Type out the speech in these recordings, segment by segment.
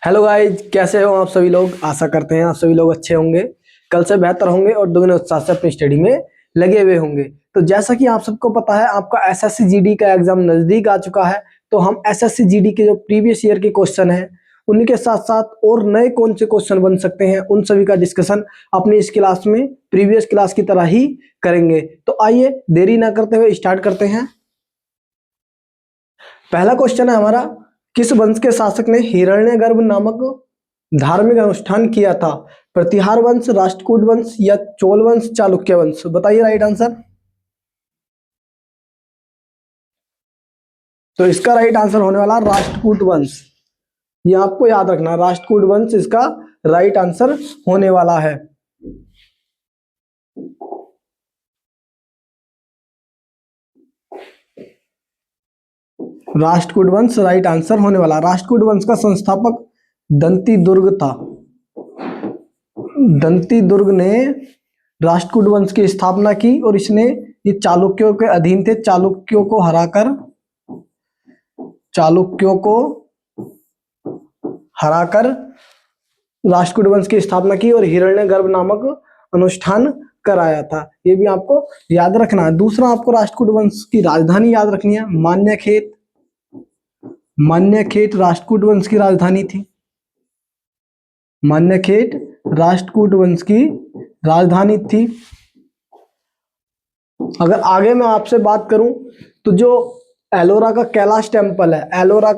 Hello guys, कैसे हो आप सभी लोग। आशा करते हैं आप सभी लोग अच्छे होंगे, कल से बेहतर होंगे और दुगने उत्साह से अपनी स्टडी में लगे हुए होंगे। तो जैसा कि आप सबको पता है, आपका एसएससी जीडी का एग्जाम नजदीक आ चुका है। तो हम एसएससी जीडी के जो प्रीवियस ईयर के क्वेश्चन हैं, उन्हीं के साथ साथ और नए कौन से क्वेश्चन बन सकते हैं, उन सभी का डिस्कशन अपनी इस क्लास में प्रीवियस क्लास की तरह ही करेंगे। तो आइए देरी ना करते हुए स्टार्ट करते हैं। पहला क्वेश्चन है हमारा, किस वंश के शासक ने हिरण्यगर्भ नामक धार्मिक अनुष्ठान किया था? प्रतिहार वंश, राष्ट्रकूट वंश या चोल वंश, चालुक्य वंश? बताइए राइट आंसर। तो इसका राइट आंसर होने वाला राष्ट्रकूट वंश। ये आपको याद रखना, राष्ट्रकूट वंश इसका राइट आंसर होने वाला है। राष्ट्रकूट वंश राइट आंसर होने वाला। राष्ट्रकूट वंश का संस्थापक दंती दुर्ग था। दंती दुर्ग ने राष्ट्रकूट वंश की स्थापना की और इसने ये चालुक्यों के अधीन थे। चालुक्यों को हराकर राष्ट्रकूट वंश की स्थापना की और हिरण्यगर्भ नामक अनुष्ठान कराया था। ये भी आपको याद रखना है। दूसरा, आपको राष्ट्रकूट वंश की राजधानी याद रखनी है, मान्यखेत। मान्यखेत राष्ट्रकूट वंश की राजधानी थी। मान्यखेत राष्ट्रकूट वंश की राजधानी थी। अगर आगे मैं आपसे बात करूं तो जो एलोरा का कैलाश टेम्पल है, एलोरा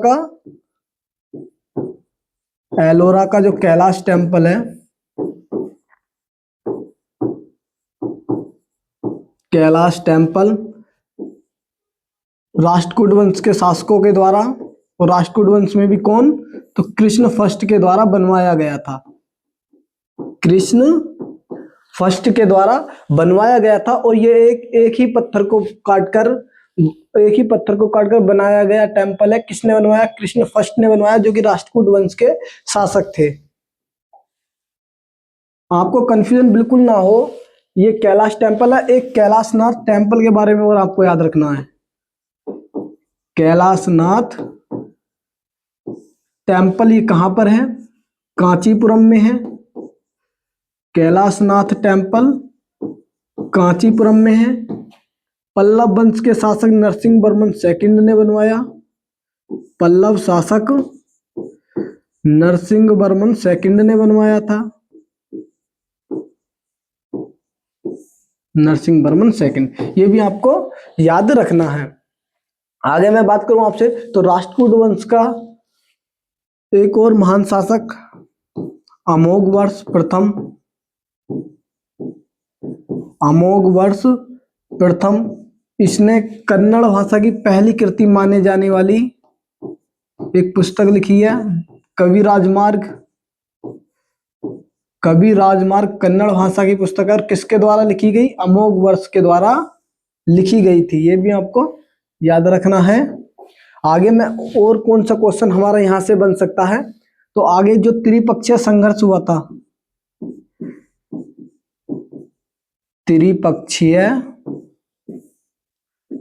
का जो कैलाश टेम्पल है, कैलाश टेम्पल राष्ट्रकूट वंश के शासकों के द्वारा, और राष्ट्रकूट वंश में भी कौन, तो कृष्ण फर्स्ट के द्वारा बनवाया गया था। कृष्ण फर्स्ट के द्वारा बनवाया गया था। और ये एक ही पत्थर को काटकर बनाया गया टेम्पल है। किसने बनवाया? कृष्ण फर्स्ट ने बनवाया, जो कि राष्ट्रकूट वंश के शासक थे। आपको कंफ्यूजन बिल्कुल ना हो, ये कैलाश टेम्पल है। एक कैलाशनाथ टेम्पल के बारे में और आपको याद रखना है। कैलाशनाथ टेम्पल ये कहां पर है? कांचीपुरम में है। कैलाशनाथ टेम्पल कांचीपुरम में है। पल्लव वंश के शासक नरसिंह वर्मन सेकंड ने बनवाया। पल्लव शासक नरसिंह वर्मन सेकंड ने बनवाया था। नरसिंह वर्मन सेकंड, ये भी आपको याद रखना है। आगे मैं बात करूं आपसे तो राष्ट्रकूट वंश का एक और महान शासक अमोघवर्ष प्रथम। अमोघवर्ष प्रथम, इसने कन्नड़ भाषा की पहली कृति माने जाने वाली एक पुस्तक लिखी है, कवि राजमार्ग। कवि राजमार्ग कन्नड़ भाषा की पुस्तक है और किसके द्वारा लिखी गई? अमोघवर्ष के द्वारा लिखी गई थी। ये भी आपको याद रखना है। आगे में और कौन सा क्वेश्चन हमारा यहां से बन सकता है, तो आगे जो त्रिपक्षीय संघर्ष हुआ था, त्रिपक्षीय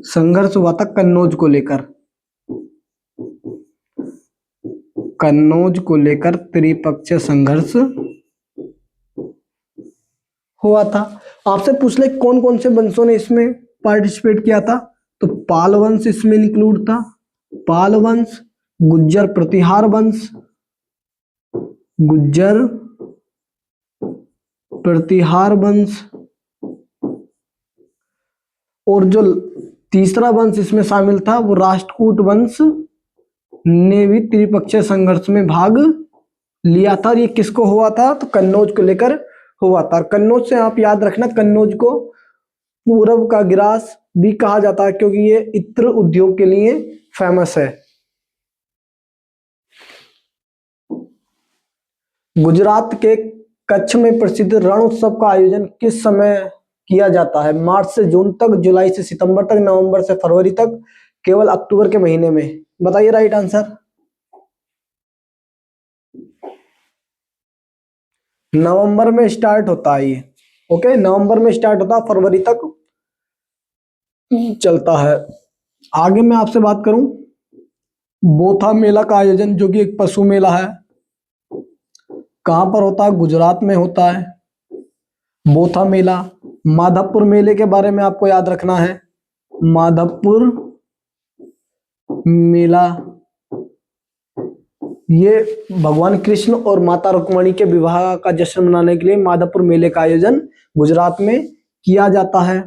संघर्ष हुआ था कन्नौज को लेकर। कन्नौज को लेकर त्रिपक्षीय संघर्ष हुआ था। आपसे पूछ ले कौन कौन से वंशों ने इसमें पार्टिसिपेट किया था, तो पाल वंश इसमें इंक्लूड था। पाल वंश, गुज्जर प्रतिहार वंश, गुज्जर प्रतिहार वंश, और जो तीसरा वंश इसमें शामिल था वो राष्ट्रकूट वंश ने भी त्रिपक्षीय संघर्ष में भाग लिया था। ये किसको हुआ था? तो कन्नौज को लेकर हुआ था। कन्नौज से आप याद रखना, कन्नौज को पूरब का गिरास भी कहा जाता है, क्योंकि ये इत्र उद्योग के लिए फेमस है। गुजरात के कच्छ में प्रसिद्ध रण उत्सव का आयोजन किस समय किया जाता है? मार्च से जून तक, जुलाई से सितंबर तक, नवंबर से फरवरी तक, केवल अक्टूबर के महीने में? बताइए राइट आंसर। नवंबर में स्टार्ट होता है ये। ओके, नवंबर में स्टार्ट होता है, फरवरी तक चलता है। आगे मैं आपसे बात करूं, बोथा मेला का आयोजन, जो कि एक पशु मेला है, कहाँ पर होता है? गुजरात में होता है बोथा मेला। माधवपुर मेले के बारे में आपको याद रखना है, माधवपुर मेला ये भगवान कृष्ण और माता रुक्मणी के विवाह का जश्न मनाने के लिए माधवपुर मेले का आयोजन गुजरात में किया जाता है।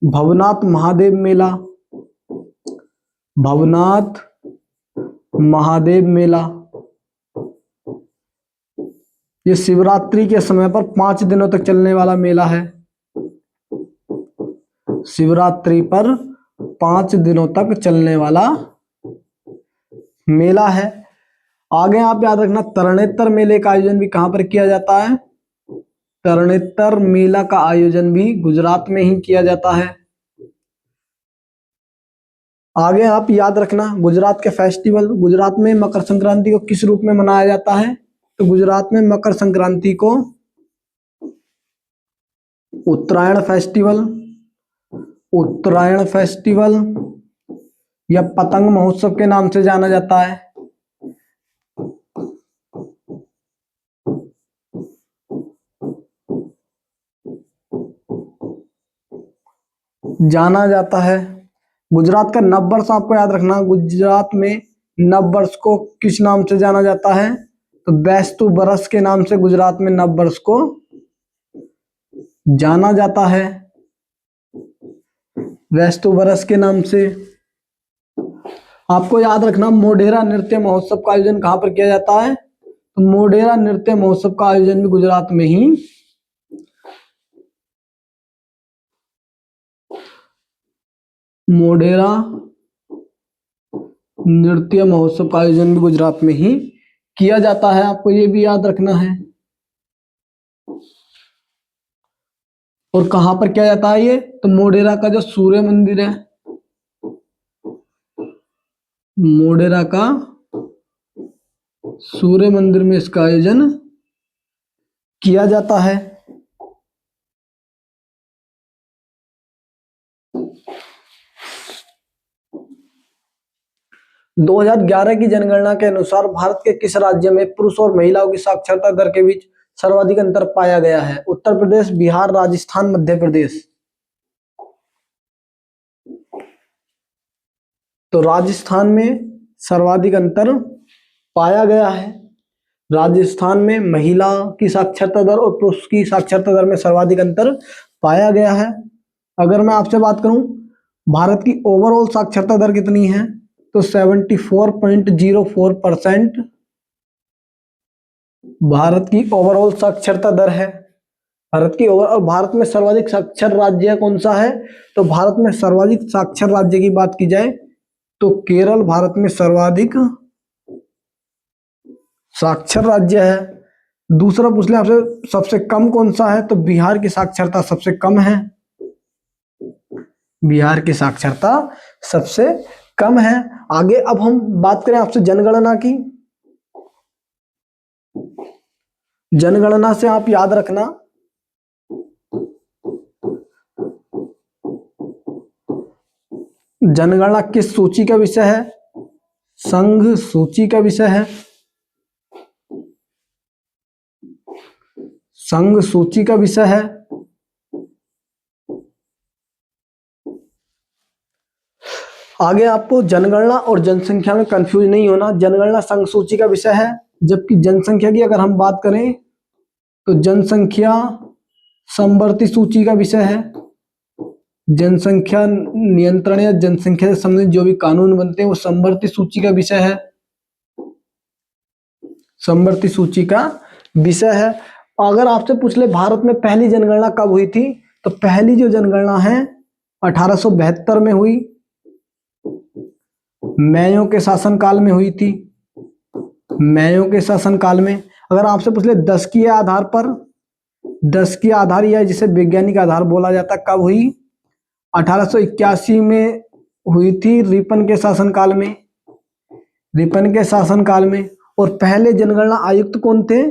भवनाथ महादेव मेला, भवनाथ महादेव मेला ये शिवरात्रि के समय पर 5 दिनों तक चलने वाला मेला है। शिवरात्रि पर 5 दिनों तक चलने वाला मेला है। आगे आप याद रखना, तरणेतर मेले का आयोजन भी कहां पर किया जाता है? तरणेतर मेला का आयोजन भी गुजरात में ही किया जाता है। आगे आप याद रखना, गुजरात के फेस्टिवल, गुजरात में मकर संक्रांति को किस रूप में मनाया जाता है? तो गुजरात में मकर संक्रांति को उत्तरायण फेस्टिवल, उत्तरायण फेस्टिवल या पतंग महोत्सव के नाम से जाना जाता है। जाना जाता है। गुजरात का नववर्ष आपको याद रखना, गुजरात में नववर्ष को किस नाम से जाना जाता है? तो बैस्तु बरस के नाम से गुजरात में नववर्ष को जाना जाता है, बैस्तु बरस के नाम से। आपको याद रखना, मोढेरा नृत्य महोत्सव का आयोजन कहां पर किया जाता है? तो मोढेरा नृत्य महोत्सव का आयोजन भी गुजरात में ही मोढेरा नृत्य महोत्सव का आयोजन भी गुजरात में ही किया जाता है। आपको ये भी याद रखना है। और कहां पर किया जाता है ये? तो मोढेरा का जो सूर्य मंदिर है, मोढेरा का सूर्य मंदिर में इसका आयोजन किया जाता है। 2011 की जनगणना के अनुसार भारत के किस राज्य में पुरुष और महिलाओं की साक्षरता दर के बीच सर्वाधिक अंतर पाया गया है? उत्तर प्रदेश, बिहार, राजस्थान, मध्य प्रदेश। तो राजस्थान में सर्वाधिक अंतर पाया गया है। राजस्थान में महिला की साक्षरता दर और पुरुष की साक्षरता दर में सर्वाधिक अंतर पाया गया है। अगर मैं आपसे बात करूं, भारत की ओवरऑल साक्षरता दर कितनी है? तो 74.04% भारत की ओवरऑल साक्षरता दर है। भारत की और भारत में सर्वाधिक साक्षर राज्य कौन सा है? तो भारत में सर्वाधिक साक्षर राज्य की बात की जाए तो केरल भारत में सर्वाधिक साक्षर राज्य है। दूसरा पूछ ले आपसे, सबसे कम कौन सा है? तो बिहार की साक्षरता सबसे कम है, बिहार की साक्षरता सबसे कम है। आगे अब हम बात करें आपसे जनगणना की। जनगणना से आप याद रखना, जनगणना किस सूची का विषय है? संघ सूची का विषय है, संघ सूची का विषय है। आगे आपको जनगणना और जनसंख्या में कंफ्यूज नहीं होना। जनगणना संघ सूची का विषय है, जबकि जनसंख्या की अगर हम बात करें तो जनसंख्या समवर्ती सूची का विषय है। जनसंख्या नियंत्रण या जनसंख्या से संबंधित जो भी कानून बनते हैं वो समवर्ती सूची का विषय है, समवर्ती सूची का विषय है। अगर आपसे पूछ ले भारत में पहली जनगणना कब हुई थी? तो पहली जो जनगणना है 1872 में हुई, मेयो के शासनकाल में हुई थी, मेयो के शासनकाल में। अगर आपसे पूछ ले 10 के आधार पर, 10 के आधार या जिसे वैज्ञानिक आधार बोला जाता, कब हुई? 1881 में हुई थी, रिपन के शासनकाल में, रिपन के शासनकाल में। और पहले जनगणना आयुक्त कौन थे?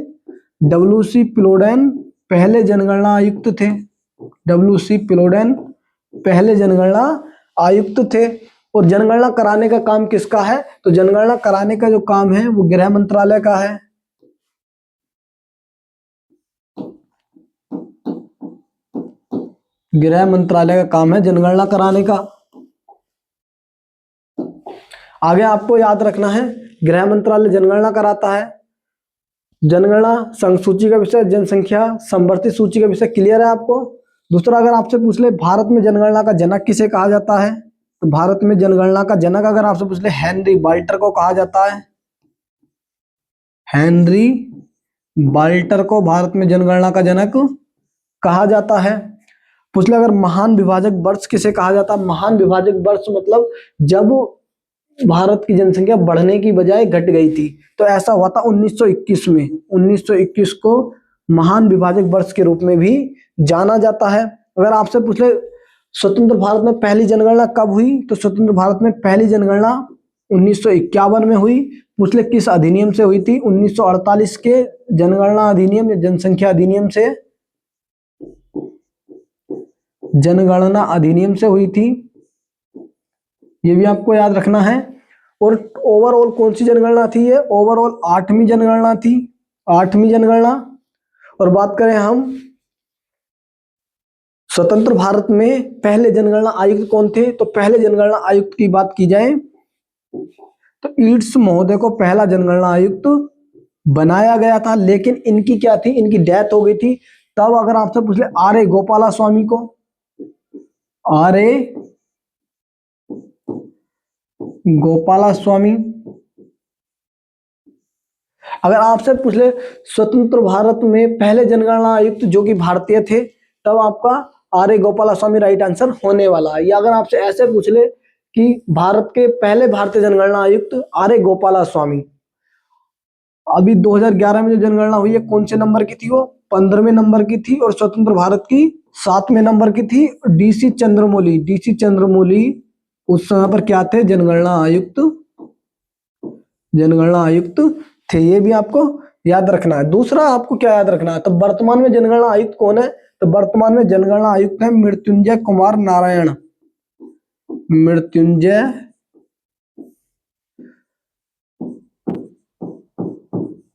WC पिलोडेन पहले जनगणना आयुक्त थे, WC पिलोडेन पहले जनगणना आयुक्त थे। और जनगणना कराने का काम किसका है? तो जनगणना कराने का जो काम है वो गृह मंत्रालय का है, गृह मंत्रालय का काम है जनगणना कराने का। आगे आपको याद रखना है, गृह मंत्रालय जनगणना कराता है। जनगणना संघ सूची का विषय, जनसंख्या संवर्धित सूची का विषय क्लियर है आपको। दूसरा, अगर आपसे पूछ ले भारत में जनगणना का जनक किसे कहा जाता है, तो भारत में जनगणना का जनक अगर आपसे पूछ ले हेनरी बाल्टर को कहा जाता है। हेनरी बाल्टर को भारत में जनगणना का जनक कहा जाता है। पूछ ले अगर महान विभाजक वर्ष किसे कहा जाता है, महान विभाजक वर्ष मतलब जब भारत की जनसंख्या बढ़ने की बजाय घट गई थी, तो ऐसा हुआ था 1921 में। 1921 को महान विभाजक वर्ष के रूप में भी जाना जाता है। अगर आपसे पूछ ले स्वतंत्र भारत में पहली जनगणना कब हुई, तो स्वतंत्र भारत में पहली जनगणना 1951 में हुई। पूछ ले किस अधिनियम से हुई थी, 1948 के जनगणना अधिनियम या जनसंख्या अधिनियम से, जनगणना अधिनियम से हुई थी। ये भी आपको याद रखना है। और ओवरऑल कौन सी जनगणना थी, ये ओवरऑल 8वीं जनगणना थी, 8वीं जनगणना। और बात करें हम स्वतंत्र भारत में पहले जनगणना आयुक्त कौन थे, तो पहले जनगणना आयुक्त की बात की जाए तो ईट्स महोदय को पहला जनगणना आयुक्त बनाया गया था, लेकिन इनकी क्या थी, इनकी डेथ हो गई थी। तब अगर आपसे पूछ ले आर.ए. गोपाला स्वामी को, आर.ए. गोपाला स्वामी। अगर आपसे पूछ ले स्वतंत्र भारत में पहले जनगणना आयुक्त जो कि भारतीय थे, तब आपका आर.ए. गोपाला स्वामी राइट आंसर होने वाला है। या अगर आपसे ऐसे पूछ ले कि भारत के पहले भारतीय जनगणना आयुक्त आर.ए. गोपाला स्वामी। अभी 2011 में जो जनगणना हुई है कौन से नंबर की थी, वो 15वें नंबर की थी, और स्वतंत्र भारत की 7वें नंबर की थी। डीसी चंद्रमौली, डीसी चंद्रमौली उस समय पर क्या थे, जनगणना आयुक्त, जनगणना आयुक्त थे। ये भी आपको याद रखना है। दूसरा आपको क्या याद रखना है, तो वर्तमान में जनगणना आयुक्त कौन है, तो वर्तमान में जनगणना आयुक्त है मृत्युंजय कुमार नारायण, मृत्युंजय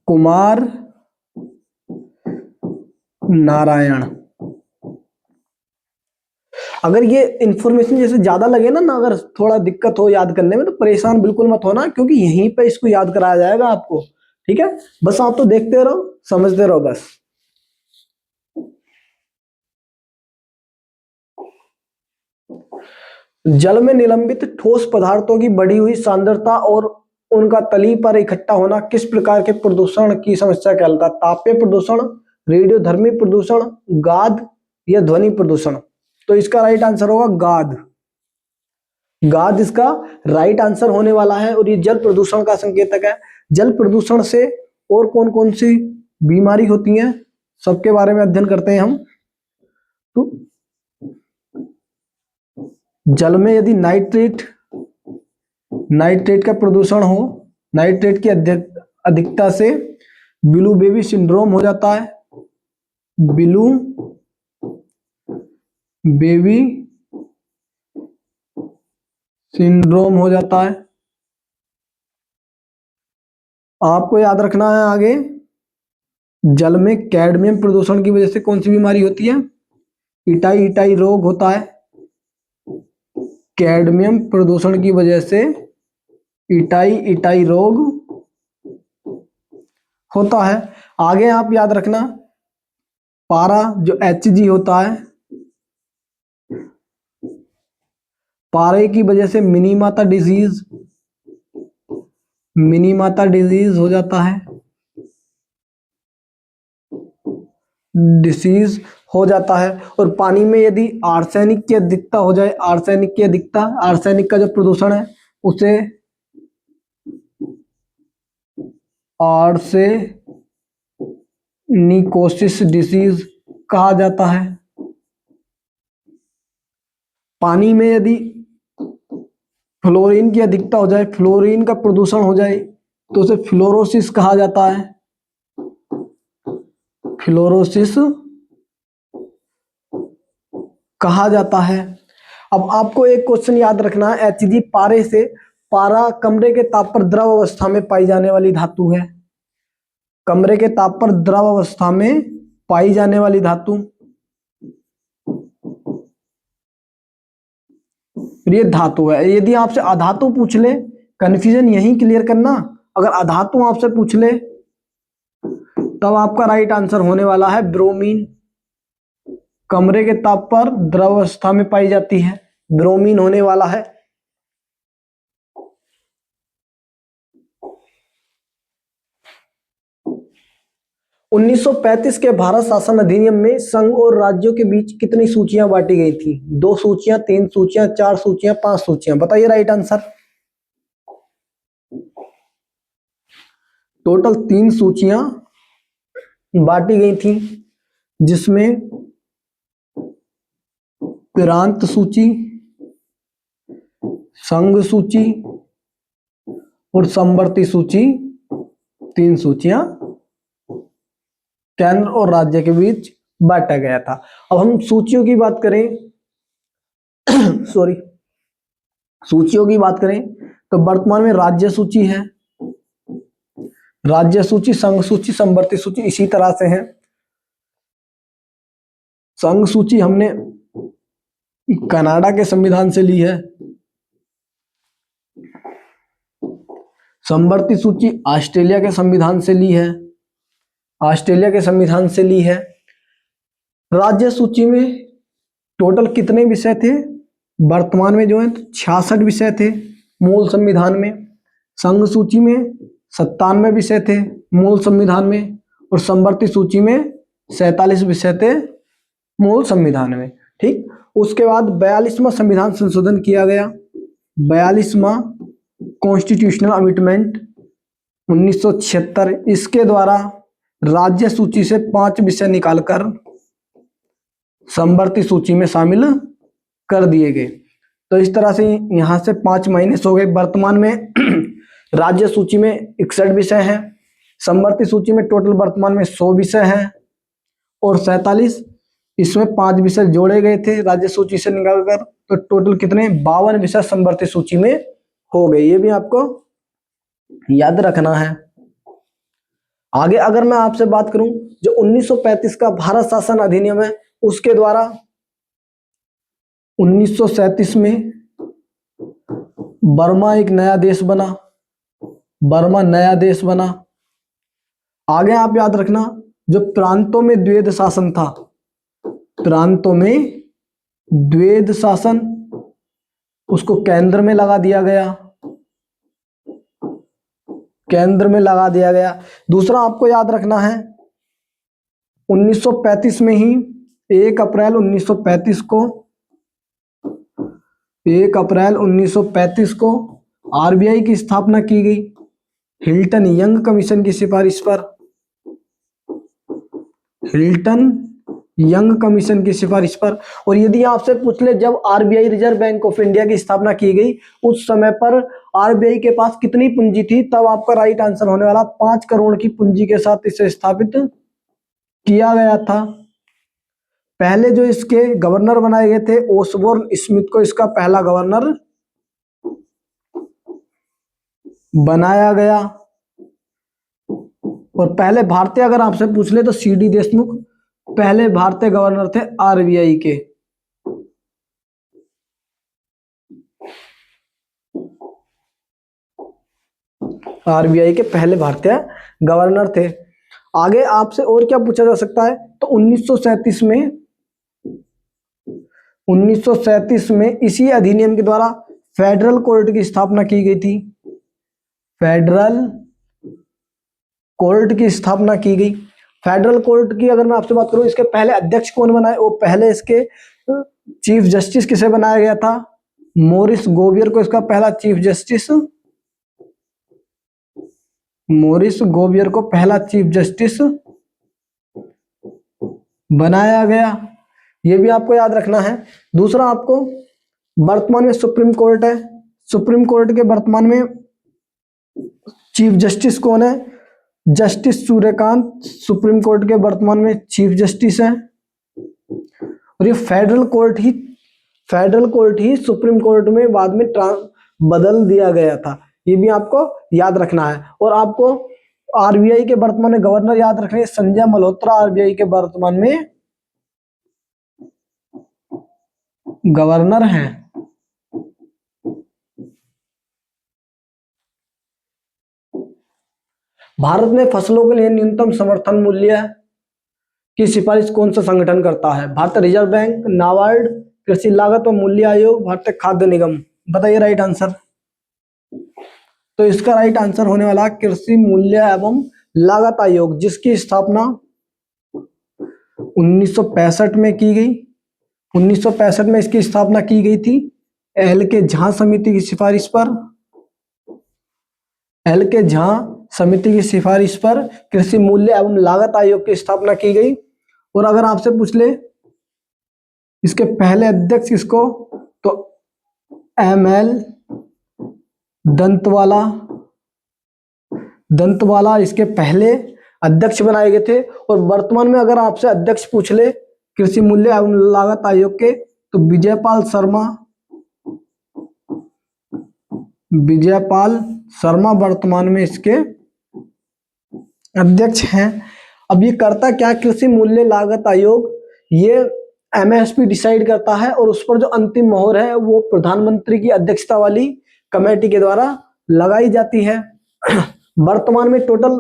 कुमार नारायण। अगर ये इंफॉर्मेशन जैसे ज्यादा लगे ना अगर थोड़ा दिक्कत हो याद करने में, तो परेशान बिल्कुल मत होना, क्योंकि यहीं पे इसको याद कराया जाएगा आपको। ठीक है, बस आप तो देखते रहो, समझते रहो बस। जल में निलंबित ठोस पदार्थों की बढ़ी हुई सांद्रता और उनका तली पर इकट्ठा होना किस प्रकार के प्रदूषण की समस्या कहलाता है, तापीय प्रदूषण, रेडियोधर्मी प्रदूषण, गाद या ध्वनि प्रदूषण। तो इसका राइट आंसर होगा गाद, गाद इसका राइट आंसर होने वाला है। और ये जल प्रदूषण का संकेतक है। जल प्रदूषण से और कौन कौन सी बीमारी होती है, सबके बारे में अध्ययन करते हैं हम। तो जल में यदि नाइट्रेट, नाइट्रेट का प्रदूषण हो, नाइट्रेट की अधिकता से ब्लू बेबी सिंड्रोम हो जाता है, ब्लू बेबी सिंड्रोम हो जाता है। आपको याद रखना है आगे, जल में कैडमियम प्रदूषण की वजह से कौन सी बीमारी होती है, इटाई इटाई रोग होता है। कैडमियम प्रदूषण की वजह से इटाई इटाई रोग होता है। आगे आप याद रखना, पारा जो Hg होता है, पारे की वजह से मिनीमाता डिजीज, मिनीमाता डिजीज हो जाता है, डिसीज हो जाता है। और पानी में यदि आर्सेनिक की अधिकता हो जाए, आर्सेनिक की अधिकता, आर्सेनिक का जो प्रदूषण है उसे आर्सेनिकोसिस डिसीज कहा जाता है। पानी में यदि फ्लोरीन की अधिकता हो जाए, फ्लोरीन का प्रदूषण हो जाए, तो उसे फ्लोरोसिस कहा जाता है, फ्लोरोसिस कहा जाता है। अब आपको एक क्वेश्चन याद रखना है, Hg पारे से, पारा कमरे के ताप पर द्रव अवस्था में पाई जाने वाली धातु है, कमरे के ताप पर द्रव अवस्था में पाई जाने वाली धातु। फिर ये धातु है। यदि आपसे अधातु पूछ ले, कंफ्यूजन यही क्लियर करना, अगर अधातु आपसे पूछ ले तब आपका राइट आंसर होने वाला है ब्रोमीन। कमरे के ताप पर द्रव अवस्था में पाई जाती है, ब्रोमीन होने वाला है। उन्नीस सौ 35 के भारत शासन अधिनियम में संघ और राज्यों के बीच कितनी सूचियां बांटी गई थी? 2 सूचियां, 3 सूचियां, 4 सूचियां, 5 सूचियां, बताइए राइट आंसर। टोटल 3 सूचियां बांटी गई थी, जिसमें प्रांत सूची, संघ सूची और समवर्ती सूची, 3 सूचियां केंद्र और राज्य के बीच बांटा गया था। अब हम सूचियों की बात करें सॉरी सूचियों की बात करें तो वर्तमान में राज्य सूची है, राज्य सूची, संघ सूची, समवर्ती सूची इसी तरह से है। संघ सूची हमने कनाडा के संविधान से ली है, समवर्ती सूची ऑस्ट्रेलिया के संविधान से ली है, ऑस्ट्रेलिया के संविधान से ली है। राज्य सूची में टोटल कितने विषय थे? वर्तमान में जो है 66 विषय थे मूल संविधान में। संघ सूची में 97 विषय थे मूल संविधान में, और समवर्ती सूची में 47 विषय थे मूल संविधान में। ठीक, उसके बाद 42वां संविधान संशोधन किया गया, 42वां कॉन्स्टिट्यूशनल अमेंडमेंट 1976। इसके द्वारा राज्य सूची से 5 विषय निकालकर समवर्ती सूची में शामिल कर दिए गए। तो इस तरह से यहां से 5 माइनस हो गए। वर्तमान में राज्य सूची में 61 विषय हैं, समवर्ती सूची में टोटल वर्तमान में 100 विषय हैं और 47, इसमें 5 विषय जोड़े गए थे राज्य सूची से निकालकर, तो टोटल कितने 52 विषय समवर्ती सूची में हो गए। ये भी आपको याद रखना है। आगे अगर मैं आपसे बात करूं, जो 1935 का भारत शासन अधिनियम है, उसके द्वारा 1937 में बर्मा एक नया देश बना, बर्मा नया देश बना। आगे आप याद रखना, जो प्रांतों में द्वैध शासन था, प्रांतों में द्वैध शासन, उसको केंद्र में लगा दिया गया, केंद्र में लगा दिया गया। दूसरा आपको याद रखना है, 1935 में ही 1 अप्रैल 1935 को 1 अप्रैल 1935 को आरबीआई की स्थापना की गई, हिल्टन यंग कमीशन की सिफारिश पर, हिल्टन यंग कमीशन की सिफारिश पर। और यदि आपसे पूछ ले जब RBI reserve bank of India की स्थापना की गई, उस समय पर आरबीआई के पास कितनी पूंजी थी, तब आपका राइट आंसर होने वाला 5 करोड़ की पूंजी के साथ इसे स्थापित किया गया था। पहले जो इसके गवर्नर बनाए गए थे, ओसबोर्न स्मिथ को इसका पहला गवर्नर बनाया गया। और पहले भारतीय अगर आपसे पूछ ले तो सीडी देशमुख पहले भारतीय गवर्नर थे आरबीआई के। आरबीआई के पहले भारतीय गवर्नर थे। आगे आपसे और क्या पूछा जा सकता है, तो 1937 में इसी अधिनियम के द्वारा फेडरल कोर्ट की स्थापना की गई थी, फेडरल कोर्ट की स्थापना की गई। फेडरल कोर्ट की अगर मैं आपसे बात करूं, इसके पहले अध्यक्ष कौन बनाए, वो पहले इसके चीफ जस्टिस किसे बनाया गया था, मोरिस गोबियर को इसका पहला चीफ जस्टिस, मोरिस गोबियर को पहला चीफ जस्टिस बनाया गया। ये भी आपको याद रखना है। दूसरा आपको वर्तमान में सुप्रीम कोर्ट है, सुप्रीम कोर्ट के वर्तमान में चीफ जस्टिस कौन है, जस्टिस सूर्यकांत सुप्रीम कोर्ट के वर्तमान में चीफ जस्टिस है। और ये फेडरल कोर्ट ही सुप्रीम कोर्ट में बाद में बदल दिया गया था, ये भी आपको याद रखना है। और आपको आरबीआई के वर्तमान में गवर्नर याद रखने, संजय मल्होत्रा आरबीआई के वर्तमान में गवर्नर हैं। भारत में फसलों के लिए न्यूनतम समर्थन मूल्य की सिफारिश कौन सा संगठन करता है? भारतीय रिजर्व बैंक, नाबार्ड, कृषि लागत और मूल्य आयोग, भारतीय खाद्य निगम। बताइए राइट आंसर। तो इसका राइट आंसर होने वाला कृषि मूल्य एवं लागत आयोग, जिसकी स्थापना 1965 में की गई। 1965 में इसकी स्थापना की गई थी। एल के झा समिति की सिफारिश पर, एल के झा समिति की सिफारिश पर कृषि मूल्य एवं लागत आयोग की स्थापना की गई। और अगर आपसे पूछ ले इसके पहले अध्यक्ष किसको, तो एम.एल. दंतवाला इसके पहले अध्यक्ष बनाए गए थे। और वर्तमान में अगर आपसे अध्यक्ष पूछ ले कृषि मूल्य एवं लागत आयोग के, तो विजयपाल शर्मा वर्तमान में इसके अध्यक्ष हैं। अब ये करता क्या, कृषि मूल्य लागत आयोग ये एमएसपी डिसाइड करता है और उस पर जो अंतिम मोहर है वो प्रधानमंत्री की अध्यक्षता वाली कमेटी के द्वारा लगाई जाती है। वर्तमान में टोटल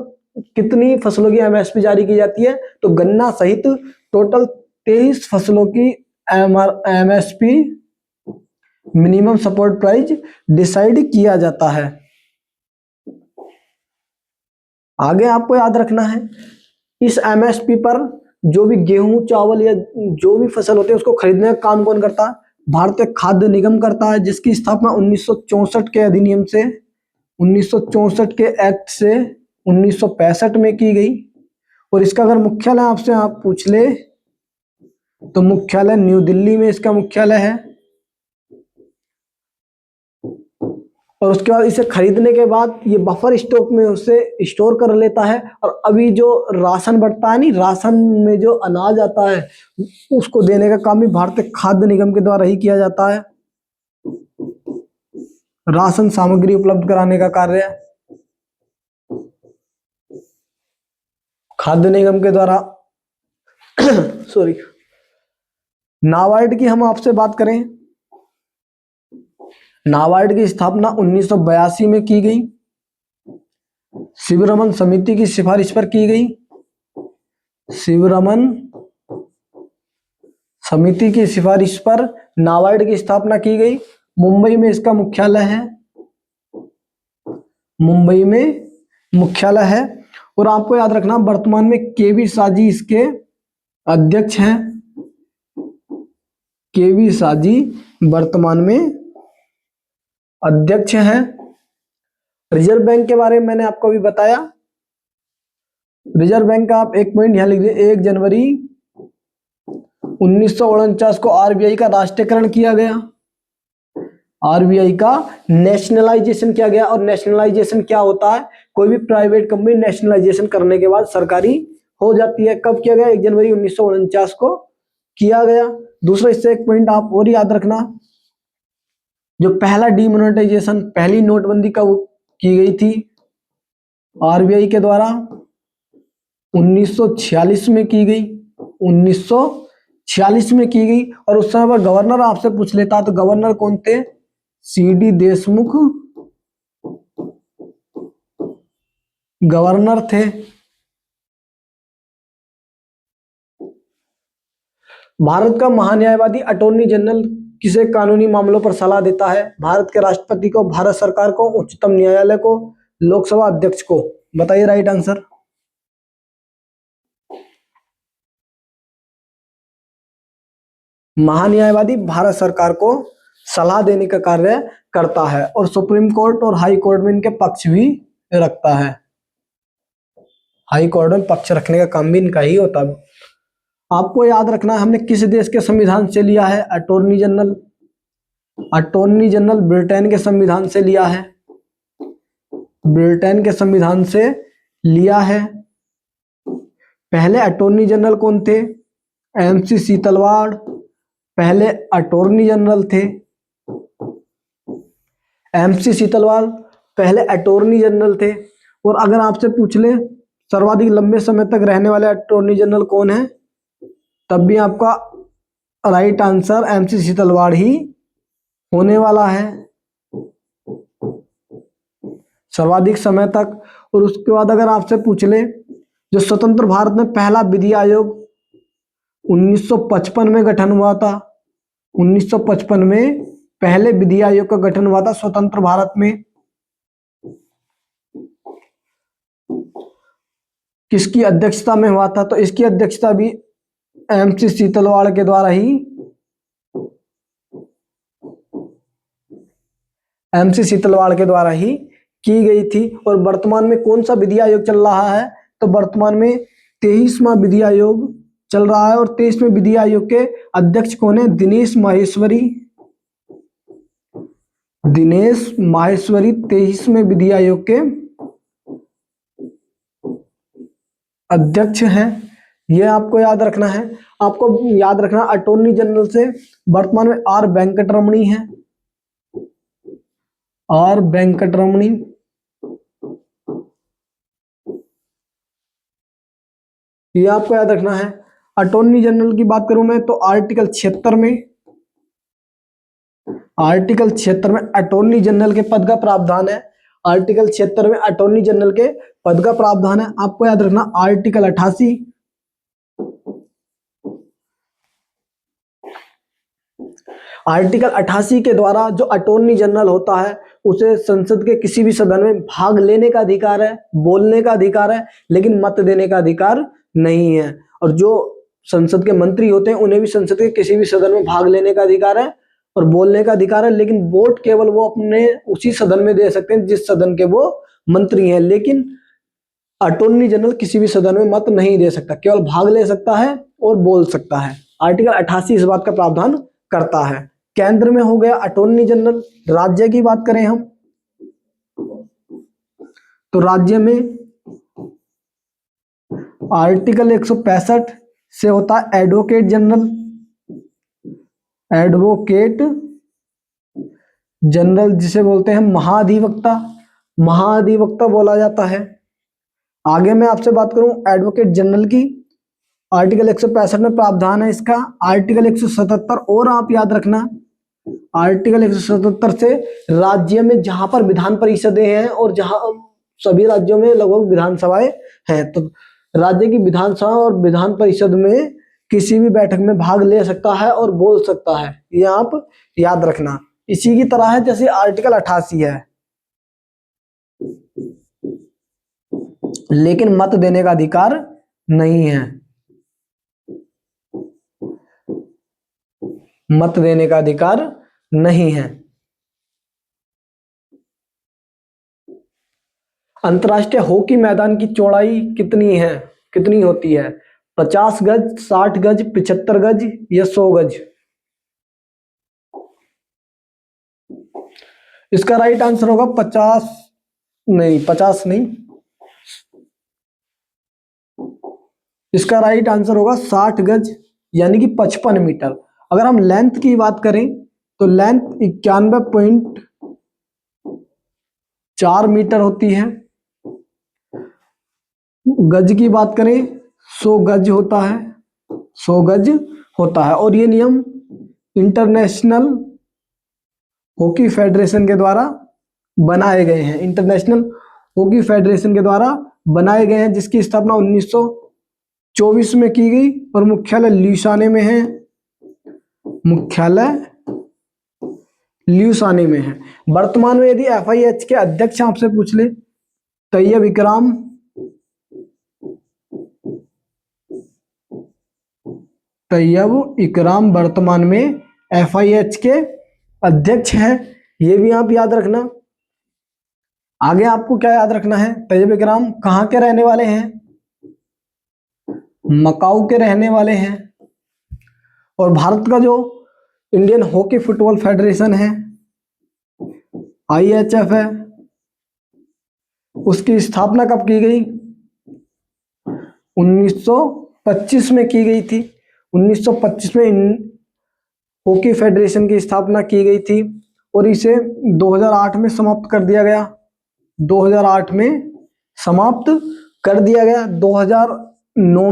कितनी फसलों की एमएसपी जारी की जाती है, तो गन्ना सहित टोटल 23 फसलों की MSP minimum support price decide किया जाता है। आगे आपको याद रखना है, इस एमएसपी पर जो भी गेहूं, चावल या जो भी फसल होते हैं उसको खरीदने का काम कौन करता है? भारतीय खाद्य निगम करता है, जिसकी स्थापना 1964 के अधिनियम से, 1964 के एक्ट से 1965 में की गई। और इसका अगर मुख्यालय आपसे आप पूछ ले तो मुख्यालय न्यू दिल्ली में इसका मुख्यालय है। और उसके बाद इसे खरीदने के बाद ये बफर स्टॉक में उसे स्टोर कर लेता है। और अभी जो राशन बढ़ता है, नहीं राशन में जो अनाज आता है उसको देने का काम भी भारतीय खाद्य निगम के द्वारा ही किया जाता है। राशन सामग्री उपलब्ध कराने का कार्य खाद्य निगम के द्वारा सॉरी। नाबार्ड की हम आपसे बात करें, नाबार्ड की स्थापना 1982 में की गई। शिवरमन समिति की सिफारिश पर की गई। शिवरमन समिति की सिफारिश पर नाबार्ड की स्थापना की गई। मुंबई में इसका मुख्यालय है, मुंबई में मुख्यालय है। और आपको याद रखना वर्तमान में केवी साजी इसके अध्यक्ष हैं। केवी साजी वर्तमान में अध्यक्ष हैं। रिजर्व बैंक के बारे में मैंने आपको अभी बताया। रिजर्व बैंक का आप एक पॉइंट यहां लिख दीजिए, 1 जनवरी 1949 को आरबीआई का राष्ट्रीयकरण किया गया। आरबीआई का नेशनलाइजेशन किया गया। और नेशनलाइजेशन क्या होता है, कोई भी प्राइवेट कंपनी नेशनलाइजेशन करने के बाद सरकारी हो जाती है। कब किया गया? 1 जनवरी 1949 को किया गया। दूसरा इससे एक पॉइंट आप और याद रखना, जो पहला डीमोनेटाइजेशन, पहली नोटबंदी कब की गई थी आरबीआई के द्वारा? 1946 में की गई। 1946 में की गई। और उस समय पर गवर्नर आपसे पूछ लेता तो गवर्नर कौन थे? सीडी देशमुख गवर्नर थे। भारत का महान्यायवादी अटॉर्नी जनरल किसे कानूनी मामलों पर सलाह देता है? भारत के राष्ट्रपति को, भारत सरकार को, उच्चतम न्यायालय को, लोकसभा अध्यक्ष को। बताइए राइट आंसर। महान्यायवादी भारत सरकार को सलाह देने का कार्य करता है और सुप्रीम कोर्ट और हाई कोर्ट में इनके पक्ष भी रखता है। हाई कोर्ट में पक्ष रखने का काम भी इनका ही होता है। आपको याद रखना है, हमने किस देश के संविधान से लिया है attorney general? Attorney general Britain के संविधान से लिया है। ब्रिटेन के संविधान से लिया है। पहले अटॉर्नी जनरल कौन थे? एमसी सीतलवाड़ पहले अटॉर्नी जनरल थे। एमसी सीतलवाड़ पहले अटॉर्नी जनरल थे। और अगर आपसे पूछ ले सर्वाधिक लंबे समय तक रहने वाले अटॉर्नी जनरल कौन है, तब भी आपका राइट आंसर एमसी सीतलवाड़ ही होने वाला है, सर्वाधिक समय तक। और उसके बाद अगर आपसे पूछ ले जो स्वतंत्र भारत में पहला विधि आयोग 1955 में गठन हुआ था, 1955 में पहले विधि आयोग का गठन हुआ था स्वतंत्र भारत में, किसकी अध्यक्षता में हुआ था? तो इसकी अध्यक्षता भी एमसी सीतलवाड़ के द्वारा ही की गई थी। और वर्तमान में कौन सा विधि आयोग चल रहा है? तो वर्तमान में 23वां विधि आयोग चल रहा है और 23वें विधि आयोग के अध्यक्ष कौन है? दिनेश माहेश्वरी 23वें विधि आयोग के अध्यक्ष हैं। ये आपको याद रखना है। आपको याद रखना अटॉर्नी जनरल से वर्तमान में आर वेंकटरमणी है, आर वेंकटरमणी। ये आपको याद रखना है। अटॉर्नी जनरल की बात करूं मैं तो आर्टिकल 76 में अटॉर्नी जनरल के पद का प्रावधान है। आर्टिकल 76 में अटॉर्नी जनरल के पद का प्रावधान है। आपको याद रखना आर्टिकल 88, आर्टिकल 88 के द्वारा जो अटॉर्नी जनरल होता है उसे संसद के किसी भी सदन में भाग लेने का अधिकार है, बोलने का अधिकार है, लेकिन मत देने का अधिकार नहीं है। और जो संसद के मंत्री होते हैं उन्हें भी संसद के किसी भी सदन में भाग लेने का अधिकार है और बोलने का अधिकार है, लेकिन वोट केवल वो अपने उसी सदन में दे सकते हैं जिस सदन के वो मंत्री हैं। लेकिन अटॉर्नी जनरल किसी भी सदन में मत नहीं दे सकता, केवल भाग ले सकता है और बोल सकता है। आर्टिकल 88 इस बात का प्रावधान करता है। केंद्र में हो गया अटॉर्नी जनरल। राज्य की बात करें हम तो राज्य में आर्टिकल 165 से होता है एडवोकेट जनरल, एडवोकेट जनरल जिसे बोलते हैं महाधिवक्ता, महाधिवक्ता बोला जाता है। आगे मैं आपसे बात करूं एडवोकेट जनरल की, आर्टिकल 165 में प्रावधान है इसका। आर्टिकल 177 और आप याद रखना, आर्टिकल 177 से राज्य में जहां पर विधान परिषदें हैं और जहां सभी राज्यों में लगभग विधानसभाएं हैं तो राज्य की विधानसभा और विधान परिषद में किसी भी बैठक में भाग ले सकता है और बोल सकता है। ये आप याद रखना। इसी की तरह है जैसे आर्टिकल 88 है, लेकिन मत देने का अधिकार नहीं है, मत देने का अधिकार नहीं है। अंतरराष्ट्रीय हॉकी मैदान की चौड़ाई कितनी होती है? 50 गज, 60 गज, 75 गज या 100 गज? इसका राइट आंसर होगा 50 नहीं, इसका राइट आंसर होगा 60 गज यानी कि 55 मीटर। अगर हम लेंथ की बात करें तो लेंथ 91.4 मीटर होती है। गज की बात करें 100 गज होता है, 100 गज होता है। और ये नियम इंटरनेशनल हॉकी फेडरेशन के द्वारा बनाए गए हैं, इंटरनेशनल हॉकी फेडरेशन के द्वारा बनाए गए हैं, जिसकी स्थापना 1924 में की गई और मुख्यालय ल्यूसाने में है, मुख्यालय ल्यूसाने में है। वर्तमान में यदि एफआईएच के अध्यक्ष आपसे पूछ ले तैयब इकराम वर्तमान में एफआईएच के अध्यक्ष हैं। ये भी आप याद रखना। आगे आपको क्या याद रखना है? तैयब इकराम कहाँ के रहने वाले हैं? मकाऊ के रहने वाले हैं। और भारत का जो इंडियन हॉकी फुटबॉल फेडरेशन है आईएचएफ है, उसकी स्थापना कब की गई? 1925 में की गई थी। 1925 में हॉकी फेडरेशन की स्थापना की गई थी और इसे 2008 में समाप्त कर दिया गया। 2008 में समाप्त कर दिया गया। 2009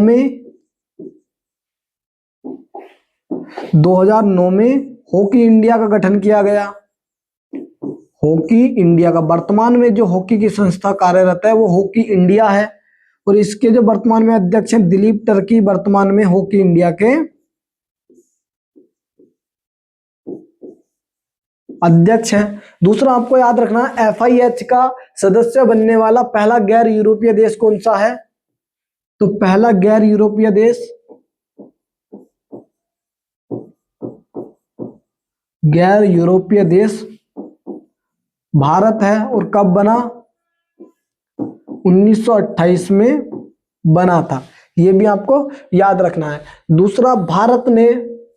में हॉकी इंडिया का गठन किया गया। हॉकी इंडिया का वर्तमान में जो हॉकी की संस्था कार्यरत है वो हॉकी इंडिया है, और इसके जो वर्तमान में अध्यक्ष हैं दिलीप टर्की, वर्तमान में हॉकी इंडिया के अध्यक्ष हैं। दूसरा आपको याद रखना है, FIH का सदस्य बनने वाला पहला गैर यूरोपीय देश कौन सा है? तो पहला गैर यूरोपीय देश, गैर यूरोपीय देश भारत है, और कब बना? 1928 में बना था। ये भी आपको याद रखना है। दूसरा, भारत ने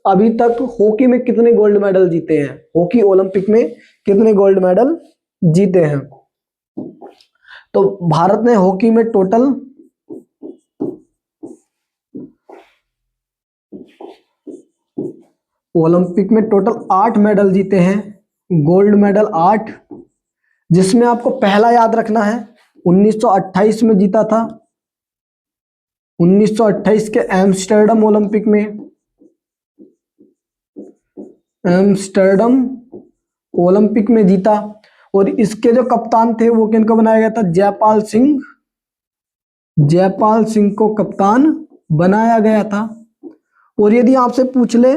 अभी तक हॉकी में कितने गोल्ड मेडल जीते हैं? हॉकी ओलंपिक में कितने गोल्ड मेडल जीते हैं? तो भारत ने हॉकी में टोटल ओलंपिक में टोटल 8 मेडल जीते हैं, गोल्ड मेडल 8, जिसमें आपको पहला याद रखना है 1928 में जीता था, 1928 के एम्स्टर्डम ओलंपिक में, एम्स्टर्डम ओलंपिक में जीता। और इसके जो कप्तान थे वो किनको बनाया गया था? जयपाल सिंह, जयपाल सिंह को कप्तान बनाया गया था। और यदि आपसे पूछ ले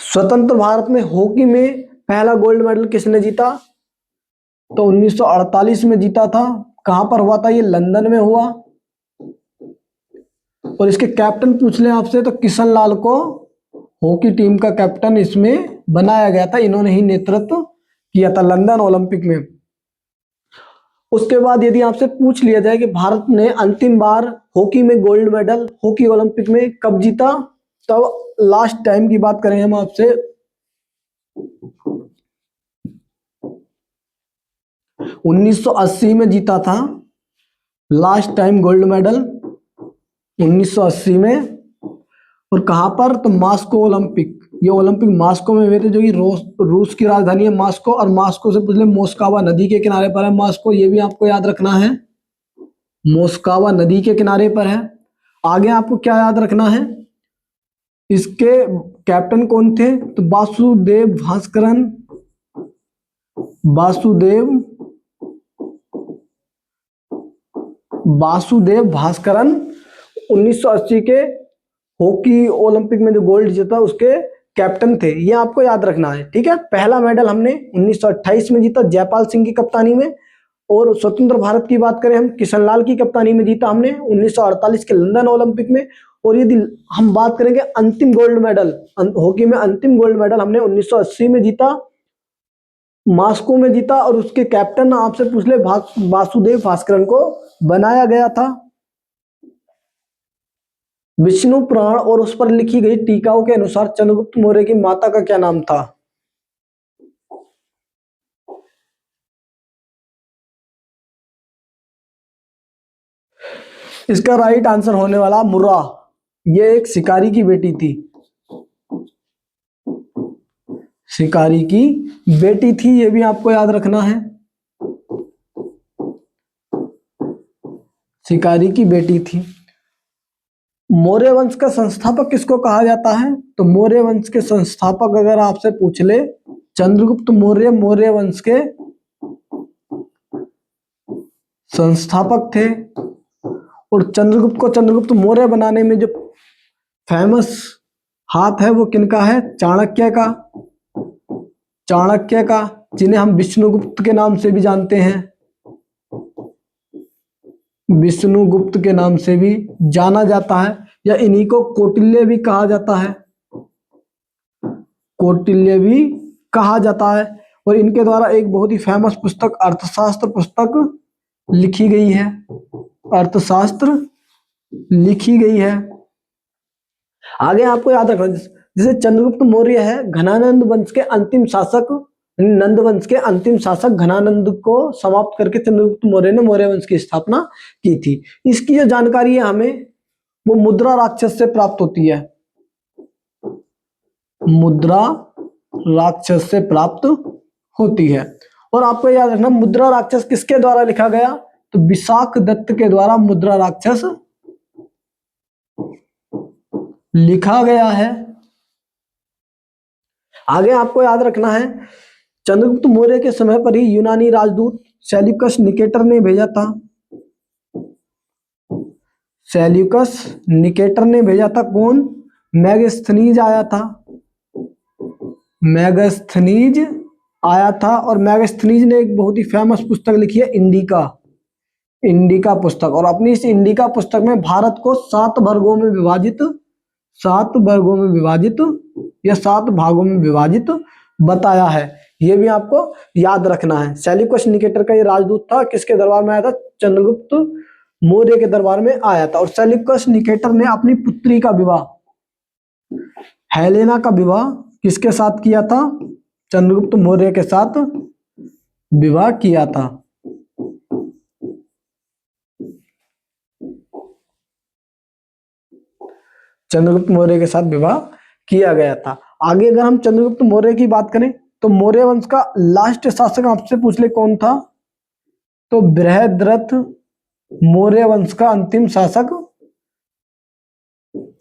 स्वतंत्र भारत में हॉकी में पहला गोल्ड मेडल किसने जीता? तो 1948 में जीता था। कहां पर हुआ था? ये लंदन में हुआ। और इसके कैप्टन पूछ ले आपसे तो किशन लाल को हॉकी टीम का कैप्टन इसमें बनाया गया था, इन्होंने ही नेतृत्व किया था लंदन ओलंपिक में। उसके बाद यदि आपसे पूछ लिया जाए कि भारत ने अंतिम बार हॉकी में गोल्ड मेडल हॉकी ओलंपिक में कब जीता, तो लास्ट टाइम की बात करें हम आपसे 1980 में जीता था लास्ट टाइम गोल्ड मेडल, 1980 में। और कहां पर? तो मास्को ओलंपिक। ये ओलंपिक मास्को में हुए थे, जो कि रूस की राजधानी है मास्को, और मास्को से पूछ ले मोस्कावा नदी के किनारे पर है मास्को, ये भी आपको याद रखना है, मोस्कावा नदी के किनारे पर है। आगे आपको क्या याद रखना है? इसके कैप्टन कौन थे? तो वासुदेव भास्करन, वासुदेव भास्करन 1980 के हॉकी ओलंपिक में जो गोल्ड जीता उसके कैप्टन थे। ये आपको याद रखना है, ठीक है। पहला मेडल हमने 1928 में जीता जयपाल सिंह की कप्तानी में, और स्वतंत्र भारत की बात करें हम किशन लाल की कप्तानी में जीता हमने 1948 के लंदन ओलंपिक में। और यदि हम बात करेंगे अंतिम गोल्ड मेडल हॉकी में, अंतिम गोल्ड मेडल हमने 1980 में जीता, मास्को में जीता, और उसके कैप्टन आपसे पूछ ले वासुदेव भास्करन को बनाया गया था। विष्णु पुराण और उस पर लिखी गई टीकाओं के अनुसार चंद्रगुप्त मौर्य की माता का क्या नाम था? इसका राइट आंसर होने वाला मुर्रा। ये एक शिकारी की बेटी थी, शिकारी की बेटी थी, ये भी आपको याद रखना है, शिकारी की बेटी थी। मौर्य वंश का संस्थापक किसको कहा जाता है? तो मौर्य वंश के संस्थापक अगर आपसे पूछ ले चंद्रगुप्त मौर्य मौर्य वंश के संस्थापक थे। और चंद्रगुप्त को चंद्रगुप्त मौर्य बनाने में जो फेमस हाथ है वो किनका है? चाणक्य का, चाणक्य का, जिन्हें हम विष्णुगुप्त के नाम से भी जानते हैं, विष्णुगुप्त के नाम से भी जाना जाता है, या इन्हीं को कौटिल्य भी कहा जाता है, कौटिल्य भी कहा जाता है। और इनके द्वारा एक बहुत ही फेमस पुस्तक अर्थशास्त्र पुस्तक लिखी गई है, अर्थशास्त्र लिखी गई है। आगे आपको याद रखना, जैसे चंद्रगुप्त मौर्य है घनानंद वंश के अंतिम शासक, नंद वंश के अंतिम शासक घनानंद को समाप्त करके चंद्रगुप्त मौर्य ने मौर्य वंश की स्थापना की थी। इसकी जो जानकारी है हमें वो मुद्रा राक्षस से प्राप्त होती है, मुद्रा राक्षस से प्राप्त होती है। और आपको याद रखना मुद्रा राक्षस किसके द्वारा लिखा गया? तो विशाख दत्त के द्वारा मुद्रा राक्षस लिखा गया है। आगे आपको याद रखना है चंद्रगुप्त मौर्य के समय पर ही यूनानी राजदूत सेल्यूकस निकेटर ने भेजा था। सेल्यूकस निकेटर ने भेजा था। कौन? मैगस्थनीज आया था। मैगस्थनीज आया था और मैगस्थनीज ने एक बहुत ही फेमस पुस्तक लिखी है, इंडिका। इंडिका पुस्तक। और अपनी इस इंडिका पुस्तक में भारत को 7 वर्गों में विभाजित, 7 वर्गों में विभाजित या 7 भागों में विभाजित बताया है। ये भी आपको याद रखना है। सेल्यूकस निकेटर का ये राजदूत था, किसके दरबार में आया था? चंद्रगुप्त मौर्य के दरबार में आया था। और सेल्यूकस निकेटर ने अपनी पुत्री का विवाह, हेलेना का विवाह किसके साथ किया था? चंद्रगुप्त मौर्य के साथ विवाह किया था। चंद्रगुप्त मौर्य के साथ विवाह किया गया था। आगे अगर हम चंद्रगुप्त मौर्य की बात करें तो मौर्य वंश का लास्ट शासक आपसे पूछ ले कौन था? तो बृहद्रथ मौर्य वंश का अंतिम शासक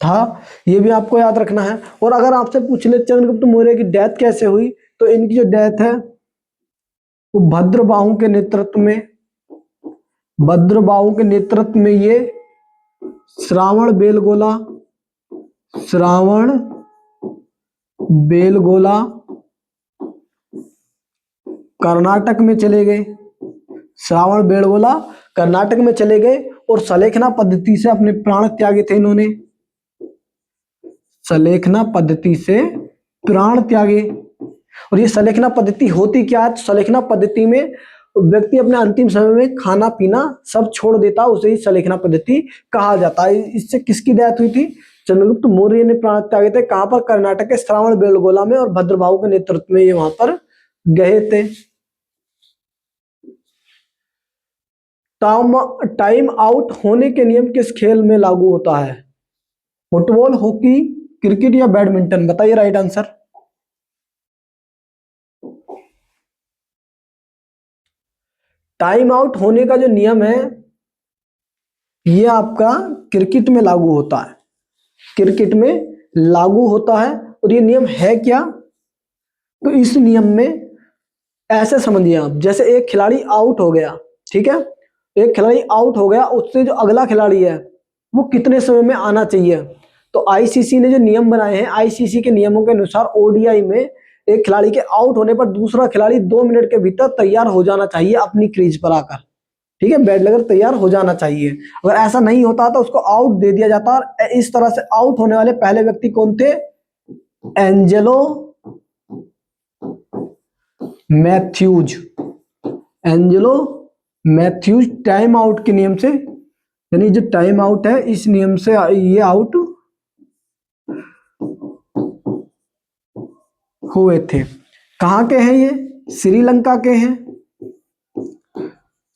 था। ये भी आपको याद रखना है। और अगर आपसे पूछ ले चंद्रगुप्त मौर्य की डेथ कैसे हुई, तो इनकी जो डेथ है वो भद्रबाहु के नेतृत्व में, भद्रबाहु के नेतृत्व में ये श्रावण बेलगोला, श्रावण बेलगोला कर्नाटक में चले गए। श्रावण बेलगोला कर्नाटक में चले गए और सलेखना पद्धति से अपने प्राण त्यागे थे इन्होंने। सलेखना पद्धति से प्राण त्यागे। और ये सलेखना पद्धति होती क्या है? तो सलेखना पद्धति में व्यक्ति अपने अंतिम समय में खाना पीना सब छोड़ देता, उसे ही सलेखना पद्धति कहा जाता है। इससे किसकी डेथ हुई थी? चंद्रगुप्त मौर्य ने प्राण त्यागे थे। कहां पर? कर्नाटक के श्रावण बेलगोला में। और भद्रबाहु के नेतृत्व में ये वहां पर गए थे। टाइम आउट होने के नियम किस खेल में लागू होता है? फुटबॉल, हॉकी, क्रिकेट या बैडमिंटन? बताइए राइट आंसर। टाइम आउट होने का जो नियम है ये आपका क्रिकेट में लागू होता है। क्रिकेट में लागू होता है। और ये नियम है क्या? तो इस नियम में ऐसे समझिए आप, जैसे एक खिलाड़ी आउट हो गया, ठीक है, एक खिलाड़ी आउट हो गया, उससे जो अगला खिलाड़ी है वो कितने समय में आना चाहिए? तो आईसीसी ने जो नियम बनाए हैं, आईसीसी के नियमों के अनुसार ओडीआई में एक खिलाड़ी के आउट होने पर दूसरा खिलाड़ी 2 मिनट के भीतर तैयार हो जाना चाहिए अपनी क्रीज पर आकर। ठीक है, बैट लेकर तैयार हो जाना चाहिए। अगर ऐसा नहीं होता तो उसको आउट दे दिया जाता। और इस तरह से आउट होने वाले पहले व्यक्ति कौन थे? Angelo Mathews. Angelo Mathews time out के नियम से, यानी जो टाइम आउट है इस नियम से ये आउट हुए थे। कहां के हैं ये? श्रीलंका के हैं।